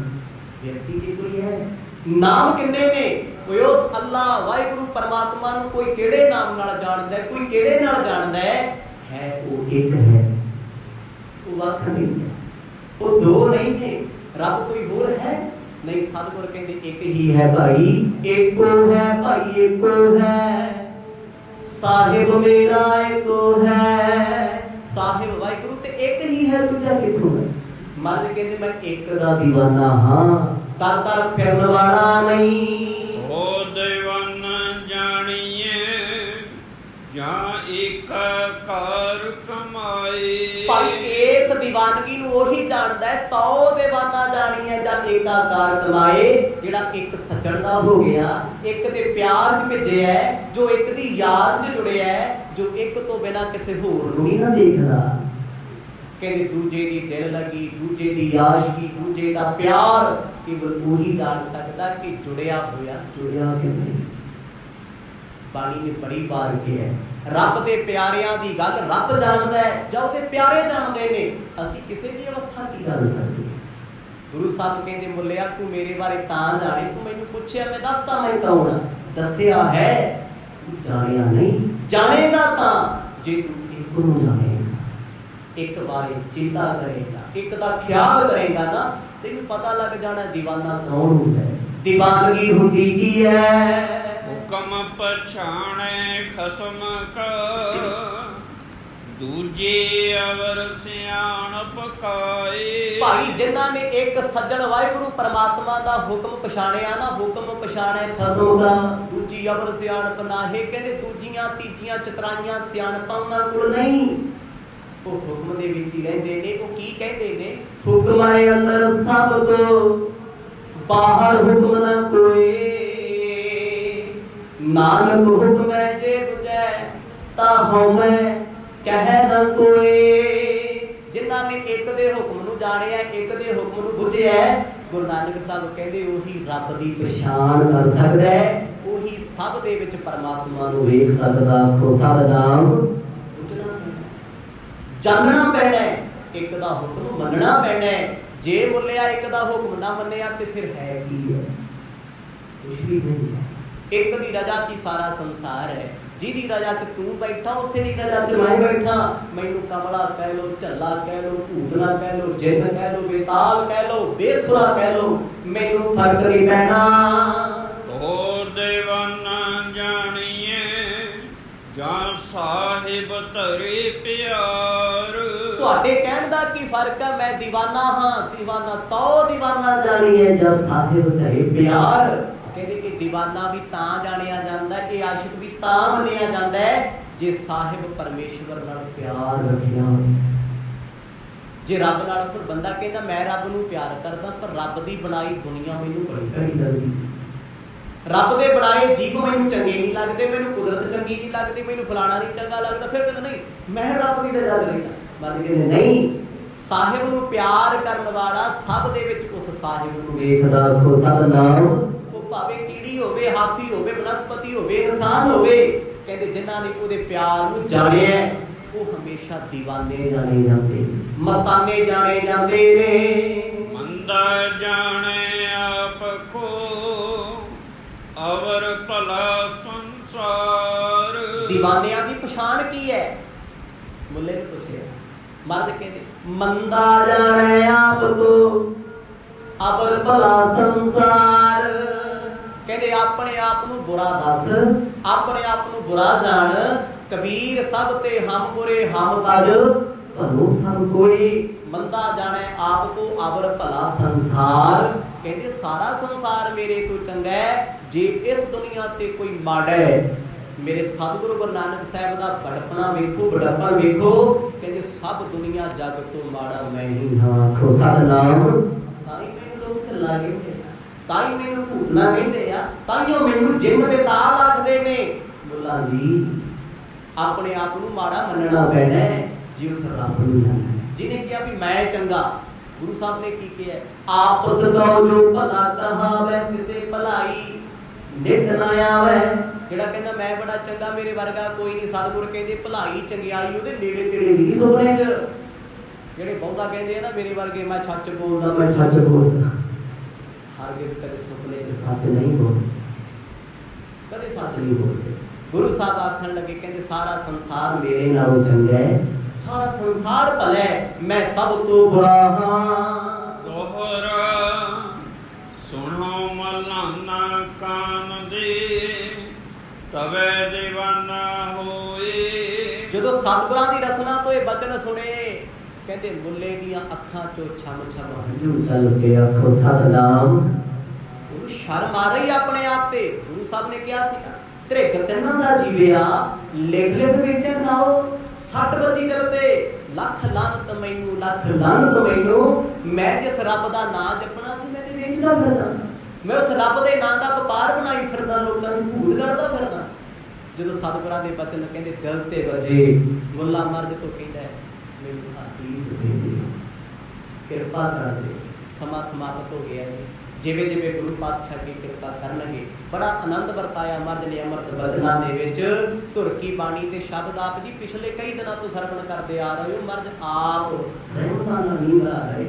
ਵਿਅਕਤੀ ਦੀ ਕੋਈ ਹੈ। ਨਾਮ ਕਿੰਨੇ ਨੇ? ਕੋਈ ਉਸ ਅੱਲਾਹ ਵਾਹਿਗੁਰੂ ਪਰਮਾਤਮਾ ਨੂੰ ਕੋਈ ਕਿਹੜੇ ਨਾਮ ਨਾਲ ਜਾਣਦਾ, ਕੋਈ ਕਿਹੜੇ ਨਾਲ ਜਾਣਦਾ ਹੈ। ਉਹ ਇੱਕ ਹੈ, ਉਹ ਵੱਖ ਨਹੀਂ ਹੈ, ਉਹ ਦੋ ਨਹੀਂ ਨੇ। ਰੱਬ ਕੋਈ ਹੋਰ ਹੈ ਨਹੀਂ। ਸਤਿਗੁਰ ਕਹਿੰਦੇ ਇੱਕ ਹੀ ਹੈ ਭਾਈ, ਇੱਕੋ ਹੈ ਭਾਈ, ਇੱਕੋ ਹੈ। ਸਾਹਿਬ ਮੇਰਾ ਇੱਕੋ ਹੈ। ਸਾਹਿਬ ਵਾਹਿਗੁਰੂ ਤੇ ਇੱਕ ਹੀ ਹੈ, ਦੂਜਾ ਕਿੱਥੋਂ ਹੈ? ਮਨ ਕਹਿੰਦੇ ਮੈਂ ਇੱਕ ਦਾ دیਵਾਨਾ ਹਾਂ, ਦਰ ਦਰ ਫਿਰਨ ਵਾਲਾ ਨਹੀਂ। ਓ دیਵਾਨਾ ਜਾਣੀਏ ਜਾਂ ਇੱਕ ਕਾਰ ਕਮਾਏ। ਭਾਈ ਇਸ ਦੀਵਾਨਗੀ ਨੂੰ ਉਹੀ ਜਾਣਦਾ ਹੈ, ਤਉ ਦੀਵਾਨਾ ਜਾਣੀਏ ਜਾਂ ਏਕਾਕਾਰ ਕਮਾਏ। ਜਿਹੜਾ ਇੱਕ ਸੱਜਣ ਦਾ ਹੋ ਗਿਆ, ਇੱਕ ਦੇ ਪਿਆਰ 'ਚ ਭਿੱਜਿਆ, ਜੋ ਇੱਕ ਦੀ ਯਾਦ 'ਚ ਜੁੜਿਆ, ਜੋ ਇੱਕ ਤੋਂ ਬਿਨਾਂ ਕਿਸੇ ਹੋਰ ਨੂੰ ਨਹੀਂ ਨਾ ਦੇਖਦਾ। ਕਹਿੰਦੇ ਦੂਜੇ ਦੀ ਦਿਲ ਲੱਗੀ, ਦੂਜੇ ਦੀ ਆਸ਼ਕੀ, ਦੂਜੇ ਦਾ ਪਿਆਰ ਕੇਵਲ ਉਹੀ ਜਾਣ ਸਕਦਾ ਕਿ ਜੁੜਿਆ ਹੋਇਆ ਜੁੜਿਆ ਕਿ ਨਹੀਂ। ਬਾਣੀ ਨੇ ਬੜੀ ਵਾਰ ਕਿਹਾ, ਰੱਬ ਦੇ ਪਿਆਰਿਆਂ ਦੀ ਗੱਲ ਰੱਬ ਜਾਣਦਾ ਹੈ ਜਾਂ ਉਹਦੇ ਪਿਆਰੇ ਜਾਣਦੇ ਨੇ। ਅਸੀਂ ਕਿਸੇ ਦੀ ਅਵਸਥਾ ਕੀ ਕਰ ਸਕਦੇ। ਗੁਰੂ ਸਾਹਿਬ ਕਹਿੰਦੇ ਮੁੱਲਿਆ ਤੂੰ ਮੇਰੇ ਬਾਰੇ ਤਾਂ ਜਾਣੇ, ਤੂੰ ਮੈਨੂੰ ਪੁੱਛਿਆ ਮੈਂ ਦੱਸਦਾ ਮੈਂ ਕੌਣ ਹਾਂ। ਦੱਸਿਆ ਹੈ ਤੂੰ ਜਾਣਿਆ ਨਹੀਂ। ਜਾਣੇਗਾ ਤਾਂ ਜੇ ਤੂੰ ਇੱਕ ਨੂੰ ਜਾਣੇਗਾ, ਇੱਕ ਬਾਰੇ ਚਿੰਤਾ ਕਰੇਗਾ, ਇੱਕ ਦਾ ਖਿਆਲ ਕਰੇਗਾ ਨਾ, ਤੈਨੂੰ ਪਤਾ ਲੱਗ ਜਾਣਾ ਦੀਵਾਨਾ ਕੌਣ ਹੁੰਦਾ ਹੈ, ਦੀਵਾਨਗੀ ਹੁੰਦੀ ਕੀ ਹੈ। ਹੁਕਮ ਪਛਾਣੇ ਖਸਮ ਕਾ ਦੂਜੇ ਅਵਰ ਸਿਆਣਪ ਕਾਏ। ਭਾਈ ਜਿਨ੍ਹਾਂ ਨੇ ਇੱਕ ਸੱਜਣ ਵਾਹਿਗੁਰੂ ਪਰਮਾਤਮਾ ਦਾ ਹੁਕਮ ਪਛਾਣਿਆ ਨਾ, ਹੁਕਮ ਪਛਾਣੇ ਖਸਮ ਦਾ ਦੂਜੀ ਅਵਰ ਸਿਆਣਪ ਨਾਹੇ। ਕਹਿੰਦੇ ਦੂਜੀਆਂ ਤੀਜੀਆਂ ਚਤਰਾਈਆਂ ਸਿਆਣਪਾਂ ਉਹਨਾਂ ਕੋਲ ਨਹੀਂ, ਉਹ ਹੁਕਮ ਦੇ ਵਿੱਚ ਹੀ ਰਹਿੰਦੇ ਨੇ। ਉਹ ਕੀ ਕਹਿੰਦੇ ਨੇ? ਹੁਕਮਾਂ ਅੰਦਰ ਸਭ ਤੋਂ ਬਾਹਰ ਹੁਕਮ ਨਾ ਕੋਏ। ਨਾਨਕ ਹੁਕਮੈ ਜੇ ਬੁਝੈ ਤਾ ਹਉਮੈ ਕਹਿ ਨਾ ਕੋਏ। ਜਿਨ੍ਹਾਂ ਨੇ ਇੱਕ ਦੇ ਹੁਕਮ ਨੂੰ ਜਾਣਿਆ, ਇੱਕ ਦੇ ਹੁਕਮ ਨੂੰ ਬੁਝਿਆ, ਗੁਰੂ ਨਾਨਕ ਸਾਹਿਬ ਕਹਿੰਦੇ ਉਹੀ ਰੱਬ ਦੀ ਪਛਾਣ ਕਰ ਸਕਦਾ ਹੈ, ਉਹੀ ਸਭ ਦੇ ਵਿੱਚ ਪਰਮਾਤਮਾ ਨੂੰ ਵੇਖ ਸਕਦਾ। ਆਖੋ ਸਤਿਨਾਮ। ਜਾਣਨਾ ਪੈਣਾ, ਇੱਕ ਦਾ ਹੁਕਮ ਮੰਨਣਾ ਪੈਣਾ। ਜੇ ਮੁੱਲਿਆ ਇੱਕ ਦਾ ਹੁਕਮ ਨਾ ਮੰਨਿਆ ਤੇ ਫਿਰ ਹੈ ਕੀ ਹੈ? कुछ भी नहीं है। एक दी रजा की सारा संसार है, जिहदी रजा च तू बैठा उसे दी रजा च मैं बैठा। मैनू कमला कह लो, झल्ला कह लो, भूतना कह लो, जिन्न कह लो, बेताल कह लो, बेसुरा कह लो, मैनू फर्क नहीं पैना। तो दीवाना जानिए ਜਾਂ ਸਾਹਿਬ ਧਰੇ ਪਿਆਰ। ਤੁਹਾਡੇ ਕਹਿਣ ਦਾ ਕੀ ਫਰਕ ਹੈ? ਮੈਂ दीवाना हाँ, दीवाना तो दीवाना जानिए ਜਾਂ ਸਾਹਿਬ ਧਰੇ ਪਿਆਰ। ਕਹਿੰਦੇ ਕਿ दीवाना ਵੀ ਤਾਂ ਜਾਣਿਆ ਜਾਂਦਾ ਹੈ, ਇਹ ਆਸ਼ਿਕ ਵੀ ਤਾਂ ਮੰਨਿਆ ਜਾਂਦਾ ਹੈ ਜੇ ਸਾਹਿਬ ਪਰਮੇਸ਼ਵਰ ਨਾਲ ਪਿਆਰ ਰੱਖਿਆ ਹੋਵੇ। ਜੇ ਰੱਬ ਨਾਲ ਕੋਈ ਬੰਦਾ ਕਹਿੰਦਾ ਮੈਂ ਰੱਬ ਨੂੰ ਪਿਆਰ ਕਰਦਾ, ਪਰ ਰੱਬ ਦੀ ਬਣਾਈ ਦੁਨੀਆ ਮੈਨੂੰ ਬੜੀ ਭੈੜੀ ਲੱਗਦੀ, ਰੱਬ ਦੇ ਬਣਾਏ ਜੀਵ ਮੈਨੂੰ ਚੰਗੇ ਨਹੀਂ ਲੱਗਦੇ, ਮੈਨੂੰ ਕੁਦਰਤ ਚੰਗੀ ਨਹੀਂ ਲੱਗਦੀ, ਮੈਨੂੰ ਫਲਾਣਾ ਨਹੀਂ ਚੰਗਾ ਲੱਗਦਾ, ਫਿਰ ਕਹਿੰਦਾ ਨਹੀਂ ਮੈਂ ਰੱਬ ਦੀ ਰਜ਼ਾ ਕਰੇਗਾ। ਮਨ ਕਹਿੰਦੇ ਨਹੀਂ, ਸਾਹਿਬ ਨੂੰ ਪਿਆਰ ਕਰਨ ਵਾਲਾ ਸਭ ਦੇ ਵਿੱਚ ਉਸ ਸਾਹਿਬ ਨੂੰ ਵੇਖਦਾ। ਆਖੋ ਸਤਿਨਾਮ। ਉਹ ਭਾਵੇਂ ਕੀੜੀ ਹੋਵੇ, ਹਾਥੀ ਹੋਵੇ, ਬਨਸਪਤੀ ਹੋਵੇ, ਇਨਸਾਨ ਹੋਵੇ, ਕਹਿੰਦੇ ਜਿਨ੍ਹਾਂ ਨੇ ਉਹਦੇ ਪਿਆਰ ਨੂੰ ਜਾਣਿਆ ਉਹ ਹਮੇਸ਼ਾ دیਵਾਨੇ ਜਾਣੇ ਜਾਂਦੇ, ਮਸਤਾਨੇ ਜਾਣੇ ਜਾਂਦੇ ਨੇ। ਮੰਦਾ ਜਾਣੇ ਆਪ ਕੋ ਅਵਰ ਭਲਾ ਸੰਸਾਰ। دیਵਾਨਿਆਂ ਦੀ ਪਛਾਣ ਕੀ ਹੈ? ਮੁੱਲੇ ਨੇ ਪੁੱਛਿਆ। ਮਰਦ ਕਹਿੰਦੇ ਮੰਦਾ ਜਾਣੇ ਆਪ ਕੋ ਅਵਰ ਭਲਾ ਸੰਸਾਰ। ਕਹਿੰਦੇ ਆਪਣੇ ਆਪ ਨੂੰ ਬੁਰਾ ਦੱਸ, ਆਪਣੇ ਆਪ ਨੂੰ ਬੁਰਾ ਜਾਣ। ਕਬੀਰ ਸਭ ਤੇ ਹਮ ਬੁਰੇ ਹਮ ਤਜ ਭਲੋ ਸਭ ਕੋਈ। ਮੰਦਾ ਜਾਣੇ ਆਪ ਕੋ ਅਵਰ ਭਲਾ ਸੰਸਾਰ। ਕਹਿੰਦੇ ਸਾਰਾ ਸੰਸਾਰ ਮੇਰੇ ਤੋਂ ਚੰਗਾ ਹੈ, ਜੇ ਇਸ ਦੁਨੀਆ ਤੇ ਕੋਈ ਮਾੜਾ ਹੈ। ਮੇਰੇ ਸਤਿਗੁਰੂ ਗੁਰੂ ਨਾਨਕ ਸਾਹਿਬ ਦਾ ਬੜਪਣਾ ਵੇਖੋ, ਬੜਪਣ ਵੇਖੋ। ਕਹਿੰਦੇ ਸਭ ਦੁਨੀਆ ਜਗ ਤੋਂ ਮਾੜਾ ਮੈਂ ਹੀ ਹਾਂ। ਆਖੋ ਸਤਿਨਾਮ। ਤਾਂ ਹੀ ਮੈਨੂੰ ਲੋਕ ਝੱਲਾ ਕਹਿੰਦੇ ਆ, ਤਾਂ ਹੀ ਮੈਨੂੰ ਭੂਤਨਾ ਕਹਿੰਦੇ ਆ, ਤਾਈਓ ਮੈਨੂੰ ਜਿੰਨ ਦੇ ਤਾਲ ਆਖਦੇ ਨੇ। ਮੁੱਲਾ ਜੀ ਆਪਣੇ ਆਪ ਨੂੰ ਮਾੜਾ ਮੰਨਣਾ ਪੈਣਾ ਹੈ ਜੇ ਉਸ ਰੱਬ ਨੂੰ ਜਾਣਨਾ। ਜਿਹਨੇ ਕਿਹਾ ਵੀ ਮੈਂ ਚੰਗਾ, ਗੁਰੂ ਸਾਹਿਬ ਨੇ ਕੀ ਕਿਹਾ? ਆਪਸ ਕਉ ਜੋ ਭਲਾ ਕਹਾਵੇ ਤਿਸੇ ਭਲਾਈ ਨਿਤ ਨਾ ਆਵੇ। ਜਿਹੜਾ ਕਹਿੰਦਾ ਮੈਂ ਬੜਾ ਚੰਗਾ, ਮੇਰੇ ਵਰਗਾ ਕੋਈ ਨਹੀਂ, ਸਤਿਗੁਰ ਕਹਿੰਦੇ ਭਲਾਈ ਚੰਗਿਆਈ ਉਹਦੇ ਨੇੜੇ ਤੇੜੇ ਨਹੀਂ ਸੁਪਨੇ 'ਚ। ਜਿਹੜੇ ਬਹੁਤਾ ਕਹਿੰਦੇ ਆ ਨਾ ਮੇਰੇ ਵਰਗੇ ਮੈਂ ਸੱਚ ਬੋਲਦਾ, ਮੈਂ ਸੱਚ ਬੋਲਦਾ, ਹਰਗਿਜ਼ ਕਦੇ ਸੁਪਨੇ 'ਚ ਸੱਚ ਨਹੀਂ ਬੋਲਦੇ, ਕਦੇ ਸੱਚ ਨਹੀਂ ਬੋਲਦੇ। ਗੁਰੂ ਸਾਹਿਬ ਆਖਣ ਲੱਗੇ ਕਹਿੰਦੇ ਸਾਰਾ ਸੰਸਾਰ ਮੇਰੇ ਨਾਲੋਂ ਚੰਗਾ ਹੈ, ਸਾਰਾ ਸੰਸਾਰ ਭਲਾ ਹੈ, ਮੈਂ ਸਭ ਤੋਂ ਬੁਰਾ ਹਾਂ। ਦੋਹਰਾ ਸੁਣੋ ਮਲਾਨਾ ਕਾਨ ਦੇ ਤਵੇ ਦੀਵਾਨਾ ਹੋਏ। ਜਦੋਂ ਸਤਿਗੁਰਾਂ ਦੀ ਰਸਨਾ ਤੋਂ ਇਹ ਬਚਨ ਸੁਣੇ, ਕਹਿੰਦੇ ਮੁੱਲੇ ਦੀਆਂ ਅੱਖਾਂ ਚੋਂ ਛਮ ਛਮ ਹੰਝੂ ਚੱਲ ਕੇ। ਆਖੋ ਸਤਿਨਾਮ। ਉਹਨੂੰ ਸ਼ਰਮ ਆ ਰਹੀ ਆਪਣੇ ਆਪ ਤੇ। ਗੁਰੂ ਸਾਹਿਬ ਨੇ ਕਿਹਾ ਸੀ ਤ੍ਰਿਗ ਤਿੰਨਾਂ ਦਾ ਜੀਵਿਆ ਲਿਖ ਲਿਖ ਵਿੱਚ ਨਾਓ। 60 ਬੱਚੀ ਦਿਲ ਤੇ ਲੱਖ ਲਾਨਤ ਮੈਨੂੰ, ਲੱਖ ਲਾਨਤ ਮੈਨੂੰ। ਮੈਂ ਜਿਸ ਰੱਬ ਦਾ ਨਾਂ ਜਪਣਾ ਸੀ ਮੈਂ ਤੇ ਵੇਚਦਾ ਫਿਰਦਾ, ਮੈਂ ਉਸ ਰੱਬ ਦੇ ਨਾਂ ਦਾ ਵਪਾਰ ਬਣਾਈ ਫਿਰਦਾ, ਲੋਕਾਂ ਨੂੰ ਭੂਤ ਕਰਦਾ ਫਿਰਦਾ। ਜਦੋਂ ਸਤਿਗੁਰਾਂ ਦੇ ਬਚਨ ਕਹਿੰਦੇ ਦਿਲ ਤੇ ਵਜੇ, ਮੁੱਲਾ ਮਰਦ ਤੋਂ ਕਹਿੰਦਾ ਮੈਨੂੰ ਅਸੀਸ ਦੇ ਦਿਓ, ਕਿਰਪਾ ਕਰ ਦਿਓ। ਸਮਾਂ ਸਮਾਪਤ ਹੋ ਗਿਆ ਜੀ। ਜਿਵੇਂ ਜਿਵੇਂ ਗੁਰੂ ਪਾਤਸ਼ਾਹ ਦੀ ਕਿਰਪਾ ਕਰਨਗੇ। ਬੜਾ ਆਨੰਦ ਵਰਤਾਇਆ ਮਰਦ ਨੇ ਅੰਮ੍ਰਿਤ ਬਚਨਾਂ ਦੇ ਵਿੱਚ। ਧੁਰ ਕੀ ਬਾਣੀ ਤੇ ਸ਼ਬਦ ਆਪ ਜੀ ਪਿਛਲੇ ਕਈ ਦਿਨਾਂ ਤੋਂ ਸਰਵਣ ਕਰਦੇ ਆ ਰਹੇ ਹੋ। ਮਰਦ ਆਪ ਰਹਿਮਤਾਂ ਨਾਲ ਨੀਂਦਰਾ ਰਹੇ।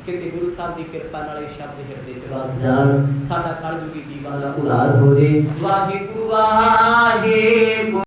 ਕਿਤੇ ਗੁਰੂ ਸਾਹਿਬ ਦੀ ਕਿਰਪਾ ਨਾਲ ਇਹ ਸ਼ਬਦ ਹਿਰਦੇ 'ਚ ਵਸ ਜਾਣ, ਸਾਡਾ ਕਲਯੁਗੀ ਜੀਵਾਂ ਦਾ ਉਧਾਰ ਹੋ ਜੇ। ਵਾਹਿਗੁਰੂ ਵਾਹਿਗੁਰੂ।